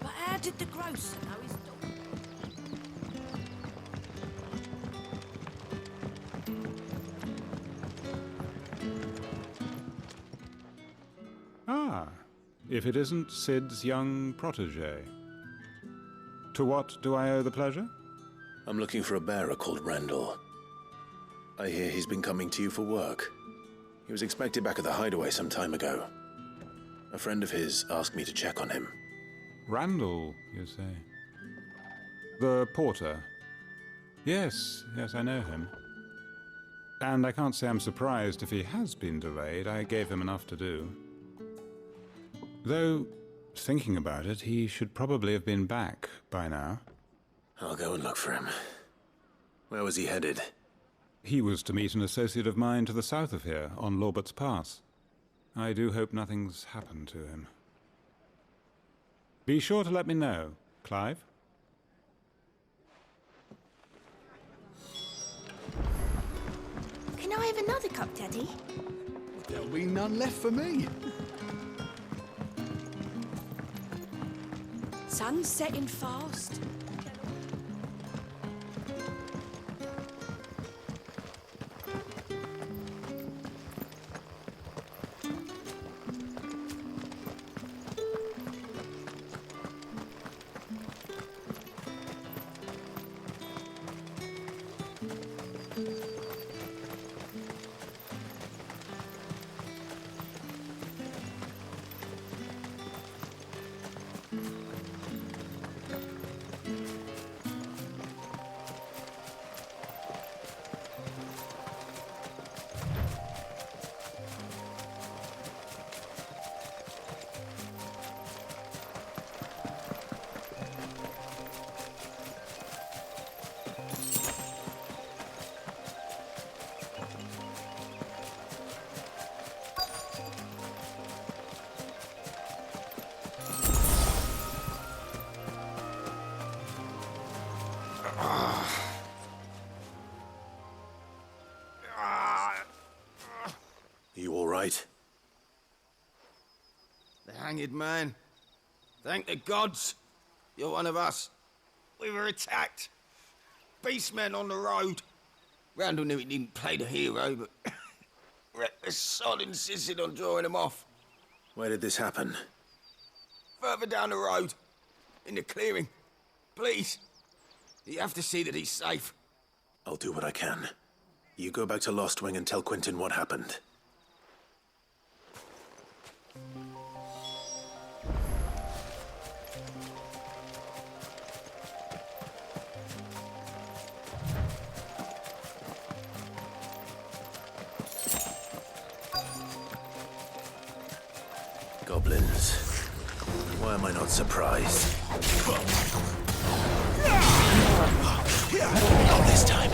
[SPEAKER 17] But how did the grocer know his dog?
[SPEAKER 18] Ah, if it isn't Sid's young protege. To what do I owe the pleasure?
[SPEAKER 3] I'm looking for a bearer called Randall. I hear he's been coming to you for work. He was expected back at the hideaway some time ago. A friend of his asked me to check on him.
[SPEAKER 18] Randall, you say? The porter? Yes, I know him. And I can't say I'm surprised if he has been delayed. I gave him enough to do. Though, thinking about it, he should probably have been back by now.
[SPEAKER 3] I'll go and look for him. Where was he headed?
[SPEAKER 18] He was to meet an associate of mine to the south of here, on Lorbert's Pass. I do hope nothing's happened to him. Be sure to let me know, Clive.
[SPEAKER 12] Can I have another cup, Daddy?
[SPEAKER 19] There'll be none left for me.
[SPEAKER 17] Sun's setting fast.
[SPEAKER 3] You all right?
[SPEAKER 20] The hanged man. Thank the gods. You're one of us. We were attacked. Beastmen on the road. Randall knew he didn't play the hero, but reckless sod insisted on drawing him off.
[SPEAKER 3] Where did this happen?
[SPEAKER 20] Further down the road. In the clearing. Please. You have to see that he's safe.
[SPEAKER 3] I'll do what I can. You go back to Lost Wing and tell Quinton what happened. Goblins. Why am I not surprised? Not this time.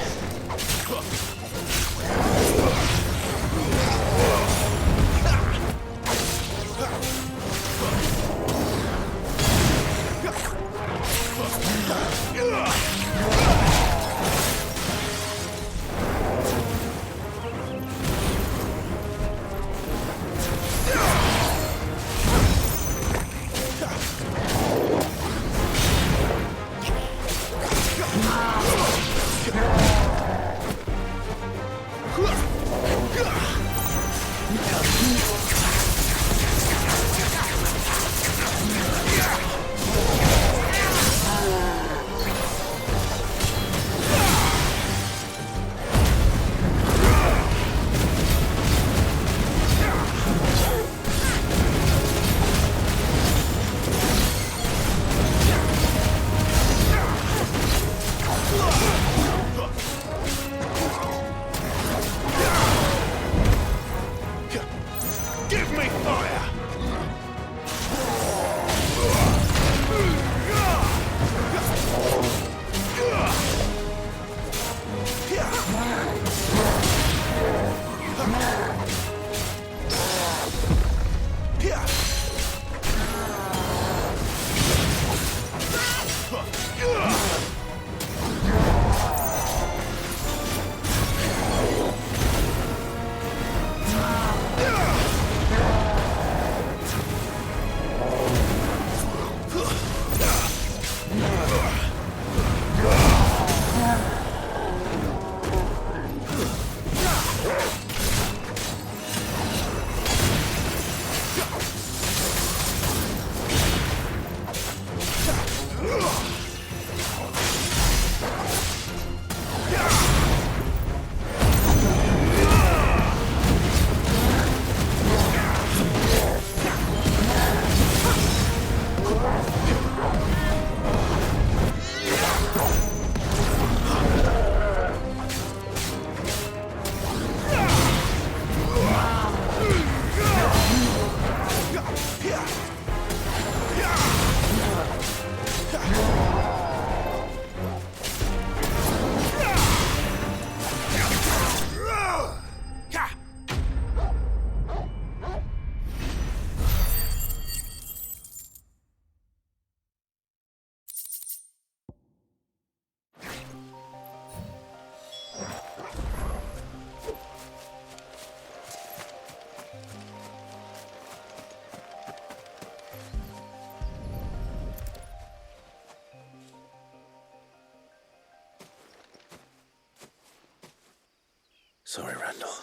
[SPEAKER 3] Sorry, Randall.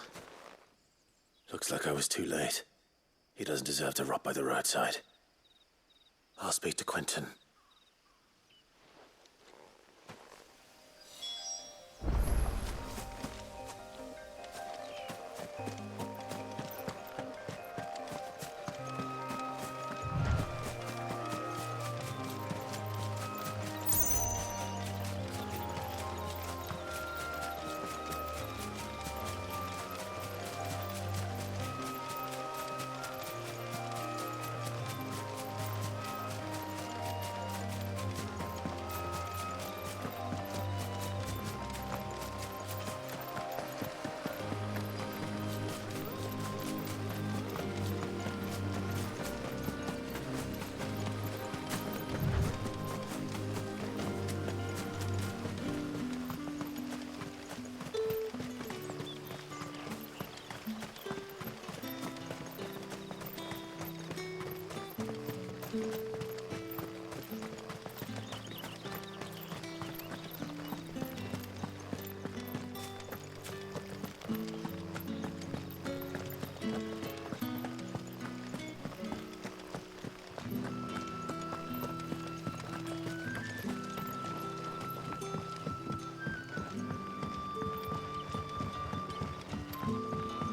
[SPEAKER 3] Looks like I was too late. He doesn't deserve to rot by the roadside. I'll speak to Quentin.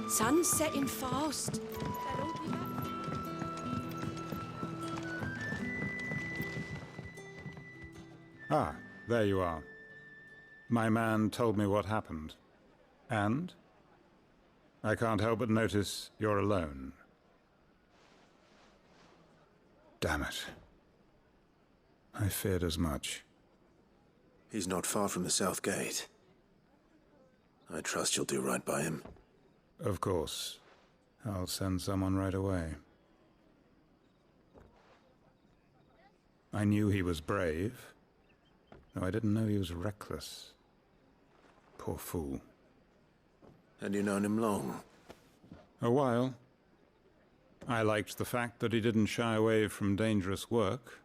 [SPEAKER 17] Sun's setting fast.
[SPEAKER 18] Ah, there you are. My man told me what happened. And? I can't help but notice you're alone. Damn it. I feared as much.
[SPEAKER 3] He's not far from the South Gate. I trust you'll do right by him.
[SPEAKER 18] Of course. I'll send someone right away. I knew he was brave, though I didn't know he was reckless. Poor fool.
[SPEAKER 3] And you known him long?
[SPEAKER 18] A while. I liked the fact that he didn't shy away from dangerous work,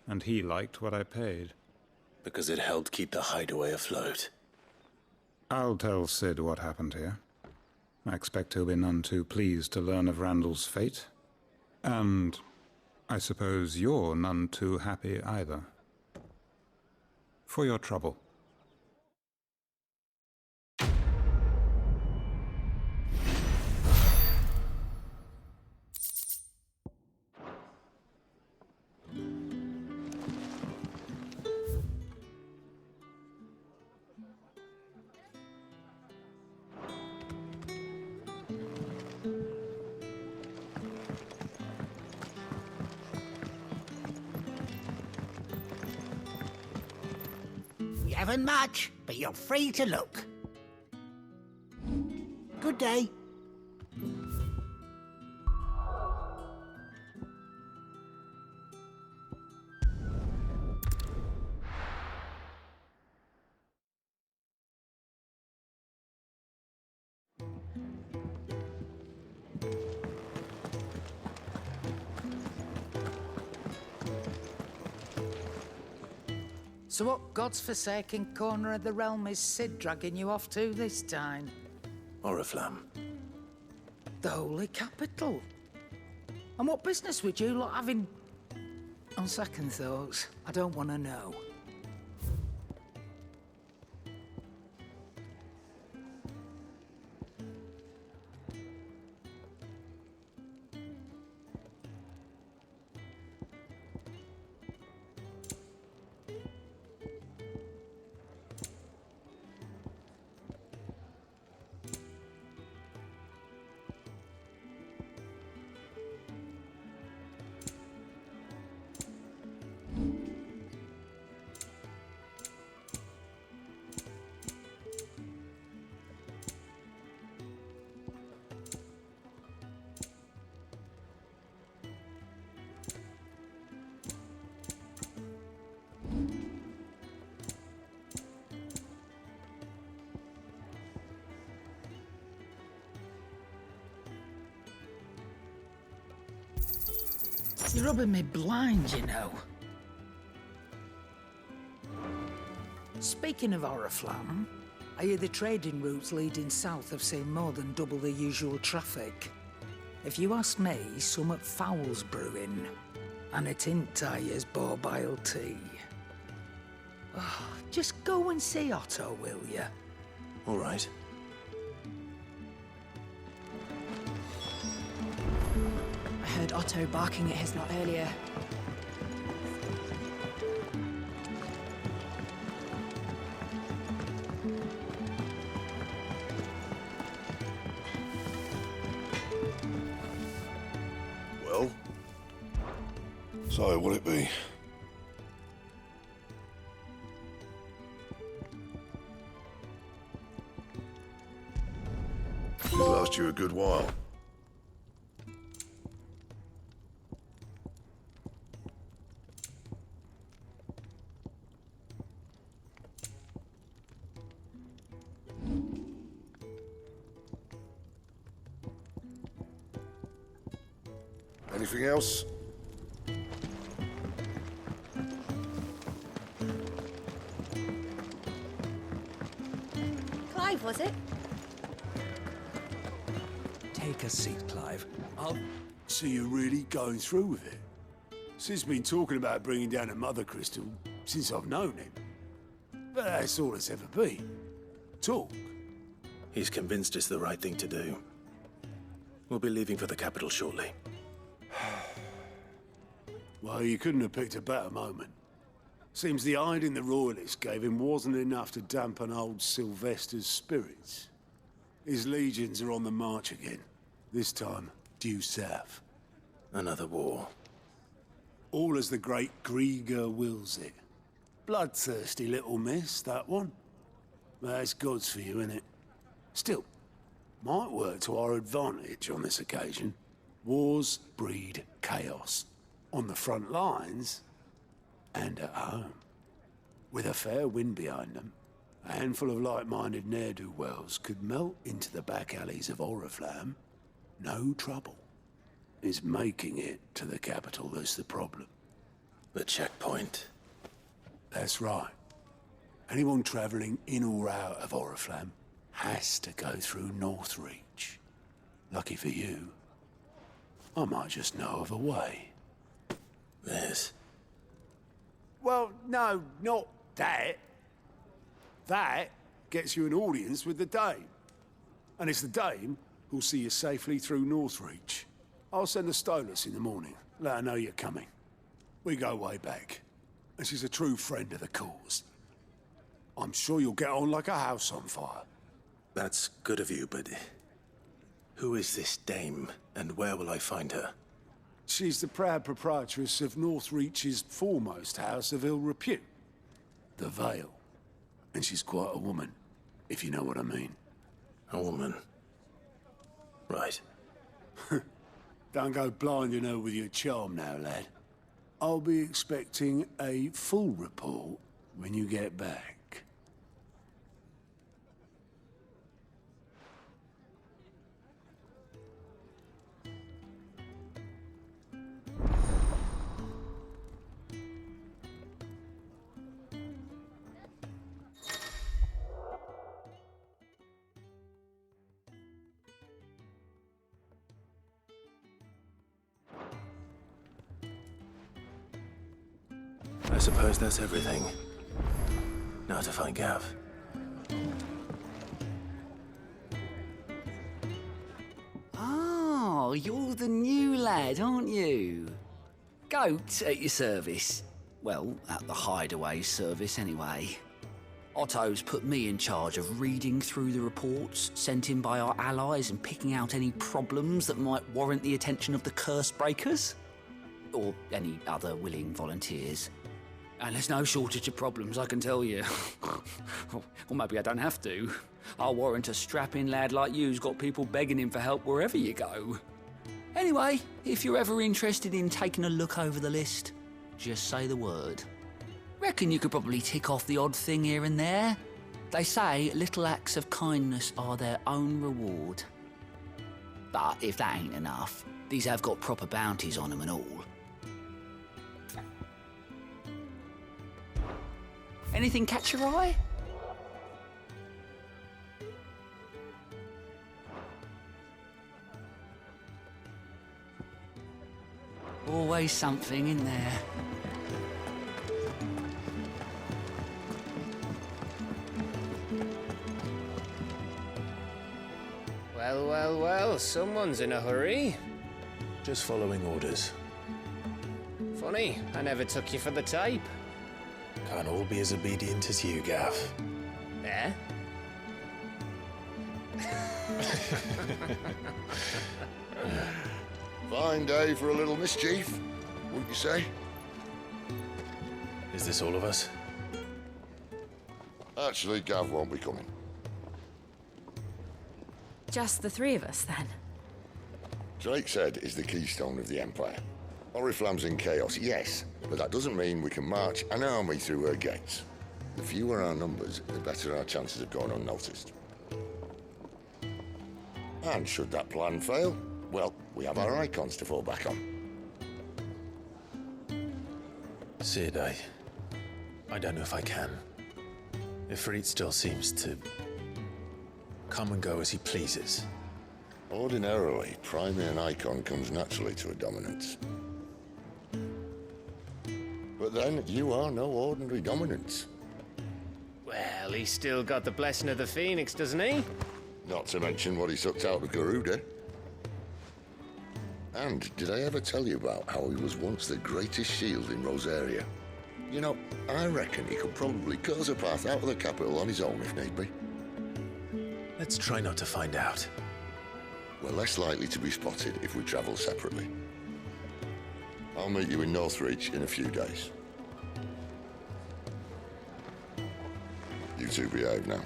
[SPEAKER 18] and he liked what I paid.
[SPEAKER 3] Because it helped keep the hideaway afloat.
[SPEAKER 18] I'll tell Sid what happened here. I expect he'll be none too pleased to learn of Randall's fate. And I suppose you're none too happy either. For your trouble.
[SPEAKER 10] You haven't much, but you're free to look. Good day. So what God's forsaken corner of the realm is Sid dragging you off to this time?
[SPEAKER 3] Oriflamme.
[SPEAKER 10] The Holy Capital. And what business would you lot have in... On second thoughts, I don't want to know. You're rubbing me blind, you know. Speaking of Oriflamme, I hear the trading routes leading south have seen more than double the usual traffic. If you ask me, summat foul's brewing. And it ain't Tyre's borbile tea. Oh, just go and see Otto, will you?
[SPEAKER 3] All right.
[SPEAKER 21] I heard Otto barking at his lot earlier.
[SPEAKER 6] Well? So, what'll it be? It'll last you a good while. Anything else?
[SPEAKER 12] Clive, was it?
[SPEAKER 22] Take a seat, Clive.
[SPEAKER 6] So you're really going through with it? Sid's been talking about bringing down a Mothercrystal since I've known him. But that's all it's ever been. Talk.
[SPEAKER 3] He's convinced it's the right thing to do. We'll be leaving for the capital shortly.
[SPEAKER 6] Well, you couldn't have picked a better moment. Seems the hiding the Royalists gave him wasn't enough to dampen old Sylvester's spirits. His legions are on the march again. This time, due south.
[SPEAKER 3] Another war.
[SPEAKER 6] All as the great Grieger wills it. Bloodthirsty little miss, that one. That's God's for you, innit? Still, might work to our advantage on this occasion. Wars breed chaos. On the front lines, and at home. With a fair wind behind them, a handful of like-minded ne'er-do-wells could melt into the back alleys of Oriflamme. No trouble. It's making it to the capital that's the problem.
[SPEAKER 3] The checkpoint.
[SPEAKER 6] That's right. Anyone travelling in or out of Oriflamme has to go through Northreach. Lucky for you, I might just know of a way.
[SPEAKER 3] This?
[SPEAKER 6] Well, no, not that. That gets you an audience with the Dame. And it's the Dame who'll see you safely through Northreach. I'll send the Stolas in the morning. Let her know you're coming. We go way back. And she's a true friend of the cause. I'm sure you'll get on like a house on fire.
[SPEAKER 3] That's good of you, but... who is this Dame, and where will I find her?
[SPEAKER 6] She's the proud proprietress of Northreach's foremost house of ill repute, the Vale. And she's quite a woman, if you know what I mean.
[SPEAKER 3] A woman? Right.
[SPEAKER 6] Don't go blinding her with your charm now, lad. I'll be expecting a full report when you get back.
[SPEAKER 3] I suppose that's everything. Now to find Gav.
[SPEAKER 23] Oh, you're the new lad, aren't you? Goat at your service. Well, at the hideaway service anyway. Otto's put me in charge of reading through the reports sent in by our allies and picking out any problems that might warrant the attention of the curse breakers. Or any other willing volunteers. And there's no shortage of problems, I can tell you. Or maybe I don't have to. I'll warrant a strapping lad like you's got people begging him for help wherever you go. Anyway, if you're ever interested in taking a look over the list, just say the word. Reckon you could probably tick off the odd thing here and there. They say little acts of kindness are their own reward. But if that ain't enough, these have got proper bounties on them and all. Anything catch your eye? always something in there.
[SPEAKER 4] Well, well, well, someone's in a hurry.
[SPEAKER 3] Just following orders.
[SPEAKER 4] Funny, I never took you for the type.
[SPEAKER 3] Can't all be as obedient as you, Gav.
[SPEAKER 4] Eh?
[SPEAKER 11] Fine day for a little mischief, wouldn't you say?
[SPEAKER 3] Is this all of us?
[SPEAKER 11] Actually, Gav won't be coming.
[SPEAKER 2] Just the three of us, then?
[SPEAKER 11] Drake's Head is the keystone of the Empire. Oriflamme's in chaos, yes, but that doesn't mean we can march an army through her gates. The fewer our numbers, the better our chances of going unnoticed. And should that plan fail, well, we have our icons to fall back on.
[SPEAKER 3] Sid, I don't know if I can. Ifrit still seems to come and go as he pleases.
[SPEAKER 11] Ordinarily, priming an icon comes naturally to a dominance. But then, you are no ordinary dominance.
[SPEAKER 4] Well, he's still got the blessing of the Phoenix, doesn't he?
[SPEAKER 11] Not to mention what he sucked out of Garuda. And did I ever tell you about how he was once the greatest shield in Rosaria? You know, I reckon he could probably cut us a path out of the capital on his own if need be.
[SPEAKER 3] Let's try not to find out.
[SPEAKER 11] We're less likely to be spotted if we travel separately. I'll meet you in Northreach in a few days. You two behave now.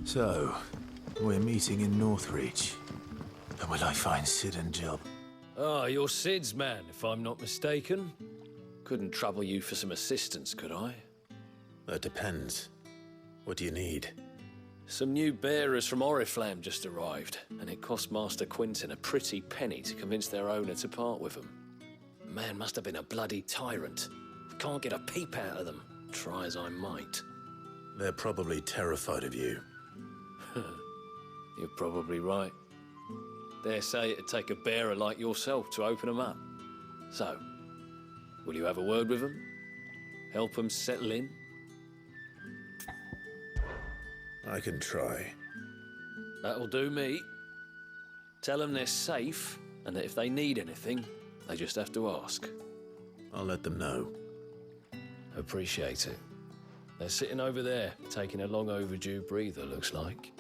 [SPEAKER 3] So, we're meeting in Northreach. And will I find Sid and Jill?
[SPEAKER 13] Ah, you're Sid's man, if I'm not mistaken. Couldn't trouble you for some assistance, could I?
[SPEAKER 3] That depends. What do you need?
[SPEAKER 13] Some new bearers from Oriflamme just arrived, and it cost Master Quinton a pretty penny to convince their owner to part with them. The man must have been a bloody tyrant. Can't get a peep out of them, try as I might.
[SPEAKER 3] They're probably terrified of you.
[SPEAKER 13] You're probably right. Dare say it'd take a bearer like yourself to open them up. So, will you have a word with them? Help them settle in?
[SPEAKER 3] I can try.
[SPEAKER 13] That'll do me. Tell them they're safe, and that if they need anything, they just have to ask.
[SPEAKER 3] I'll let them know.
[SPEAKER 13] Appreciate it. They're sitting over there, taking a long overdue breather, looks like.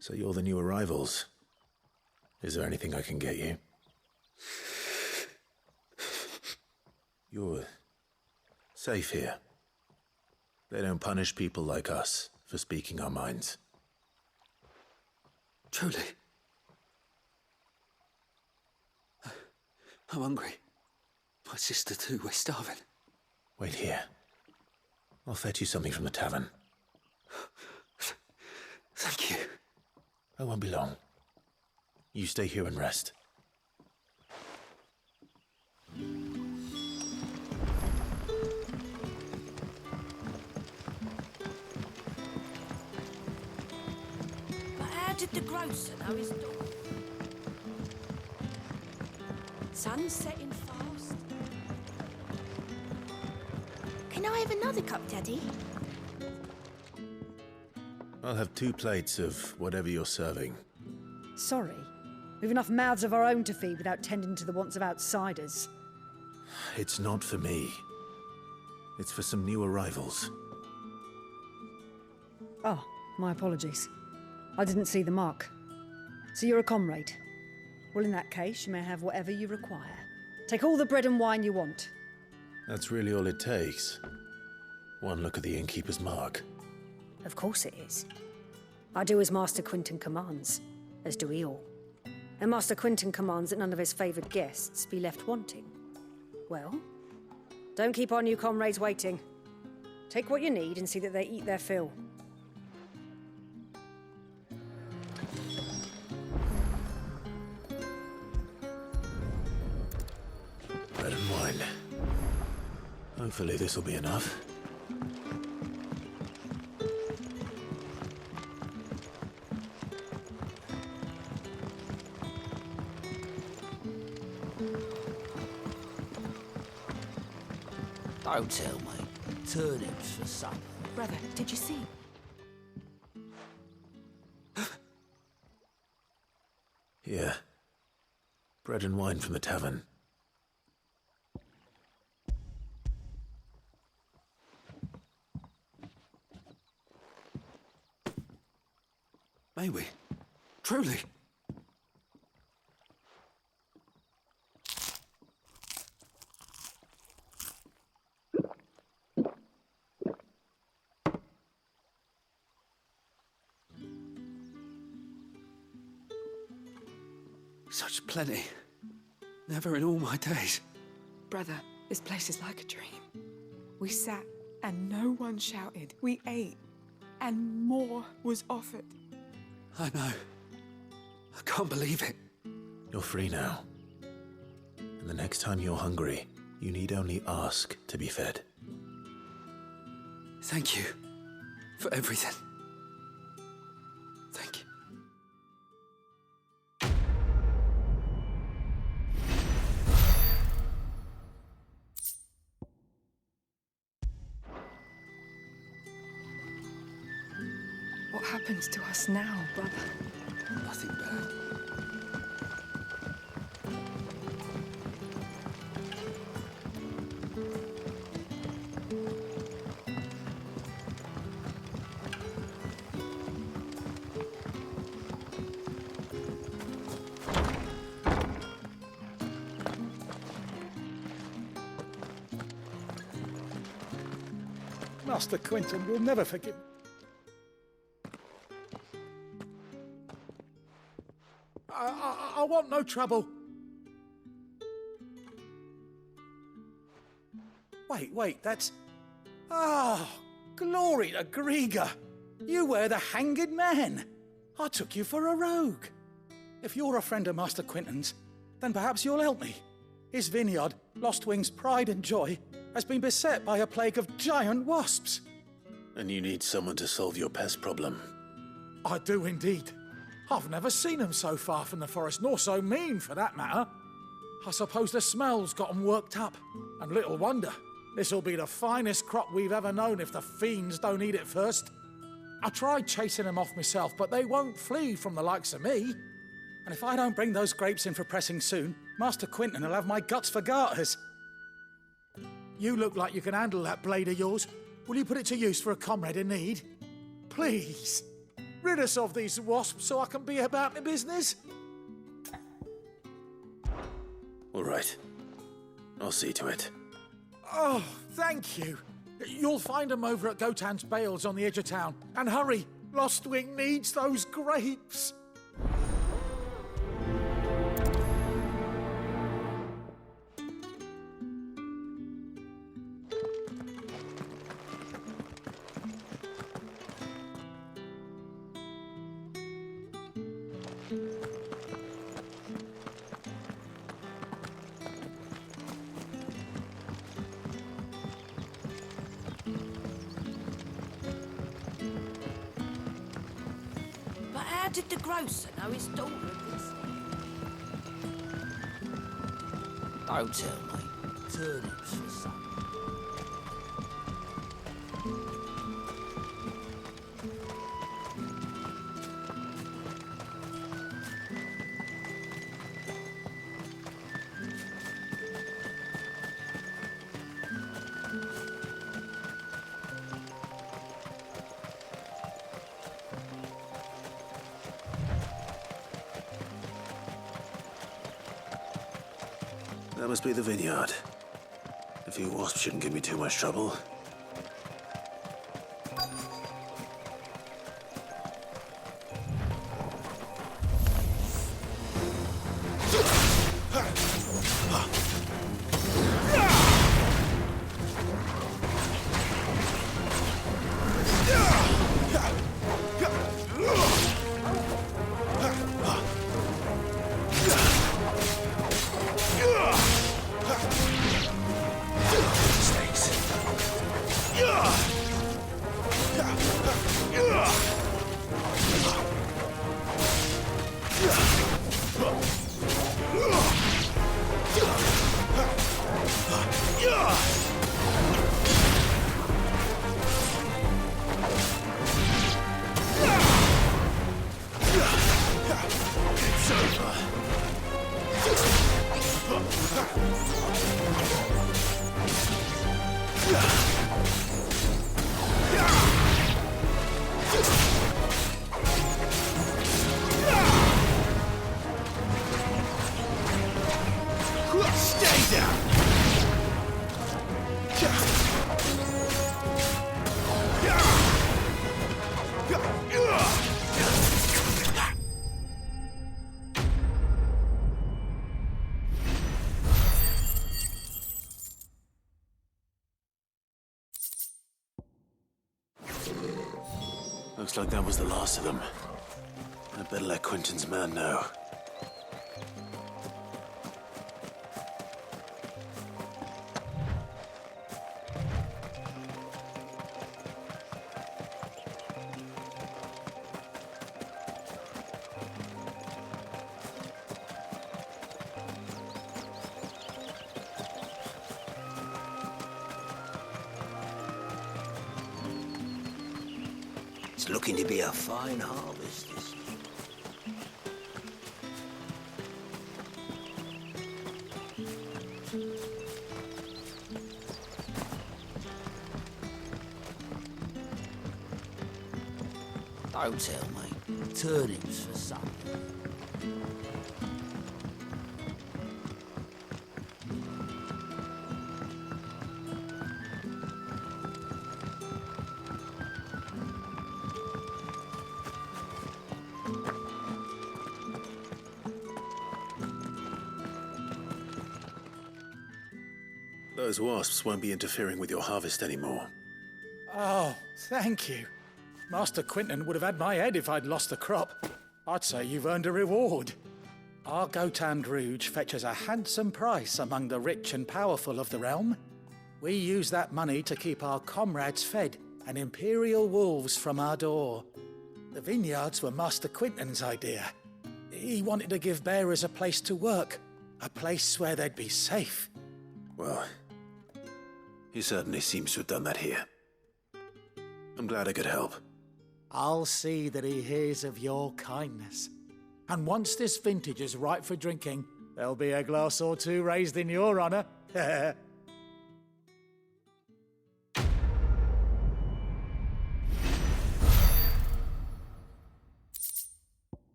[SPEAKER 3] So you're the new arrivals. Is there anything I can get you? You're safe here. They don't punish people like us for speaking our minds.
[SPEAKER 22] Truly. I'm hungry. My sister too, we're starving.
[SPEAKER 3] Wait here. I'll fetch you something from the tavern.
[SPEAKER 22] Thank you.
[SPEAKER 3] I won't be long. You stay here and rest.
[SPEAKER 17] But how did the grocer know his dog? Sun's setting fast.
[SPEAKER 12] Can I have another cup, Daddy?
[SPEAKER 3] I'll have 2 plates of whatever you're serving.
[SPEAKER 15] Sorry. We've enough mouths of our own to feed without tending to the wants of outsiders.
[SPEAKER 3] It's not for me. It's for some new arrivals.
[SPEAKER 5] Oh, my apologies. I didn't see the mark. So you're a comrade? Well, in that case, you may have whatever you require. Take all the bread and wine you want.
[SPEAKER 3] That's really all it takes. One look at the innkeeper's mark.
[SPEAKER 5] Of course it is. I do as Master Quinton commands, as do we all. And Master Quinton commands that none of his favoured guests be left wanting. Well, don't keep our new comrades waiting. Take what you need and see that they eat their fill.
[SPEAKER 3] Bread and wine. Hopefully this'll be enough.
[SPEAKER 23] Don't tell me. Turnips for supper.
[SPEAKER 21] Brother, did you see?
[SPEAKER 3] Yeah. Bread and wine from the tavern.
[SPEAKER 22] May we? Truly? Such plenty. Never in all my days.
[SPEAKER 21] Brother, this place is like a dream. We sat and no one shouted. We ate and more was offered.
[SPEAKER 22] I know. I can't believe it.
[SPEAKER 3] You're free now. And the next time you're hungry, you need only ask to be fed.
[SPEAKER 22] Thank you for everything. Thank you.
[SPEAKER 21] What happens to us now, brother?
[SPEAKER 22] Nothing bad.
[SPEAKER 15] Master Quinton will never forgive. I want no trouble. Wait, that's... Ah, glory to Grieger. You were the hanged man. I took you for a rogue. If you're a friend of Master Quinton's, then perhaps you'll help me. His vineyard, Lostwing's pride and joy, has been beset by a plague of giant wasps.
[SPEAKER 3] And you need someone to solve your pest problem.
[SPEAKER 15] I do indeed. I've never seen them so far from the forest, nor so mean, for that matter. I suppose the smell's got 'em worked up. And little wonder. This'll be the finest crop we've ever known if the fiends don't eat it first. I tried chasing them off myself, but they won't flee from the likes of me. And if I don't bring those grapes in for pressing soon, Master Quinton will have my guts for garters. You look like you can handle that blade of yours. Will you put it to use for a comrade in need? Please. Rid us of these wasps so I can be about my business.
[SPEAKER 3] All right. I'll see to it.
[SPEAKER 15] Oh, thank you. You'll find them over at Gotan's Bales on the edge of town. And hurry, Lostwing needs those grapes.
[SPEAKER 17] How did the grocer know his daughter had been sick?
[SPEAKER 23] Don't tell me. Turnips for supper.
[SPEAKER 3] That must be the vineyard. A few wasps shouldn't give me too much trouble.
[SPEAKER 6] Stay down!
[SPEAKER 3] Looks like that was the last of them. I'd better let Quentin's man know.
[SPEAKER 20] It's looking to be a fine harvest this year. Don't tell me. Turnips for something.
[SPEAKER 3] Those wasps won't be interfering with your harvest anymore.
[SPEAKER 15] Oh, thank you. Master Quinton would have had my head if I'd lost the crop. I'd say you've earned a reward. Our Gotand Rouge fetches a handsome price among the rich and powerful of the realm. We use that money to keep our comrades fed and imperial wolves from our door. The vineyards were Master Quinton's idea. He wanted to give bearers a place to work, a place where they'd be safe.
[SPEAKER 3] Well, he certainly seems to have done that here. I'm glad I could help.
[SPEAKER 15] I'll see that he hears of your kindness. And once this vintage is ripe for drinking, there'll be a glass or two raised in your honor.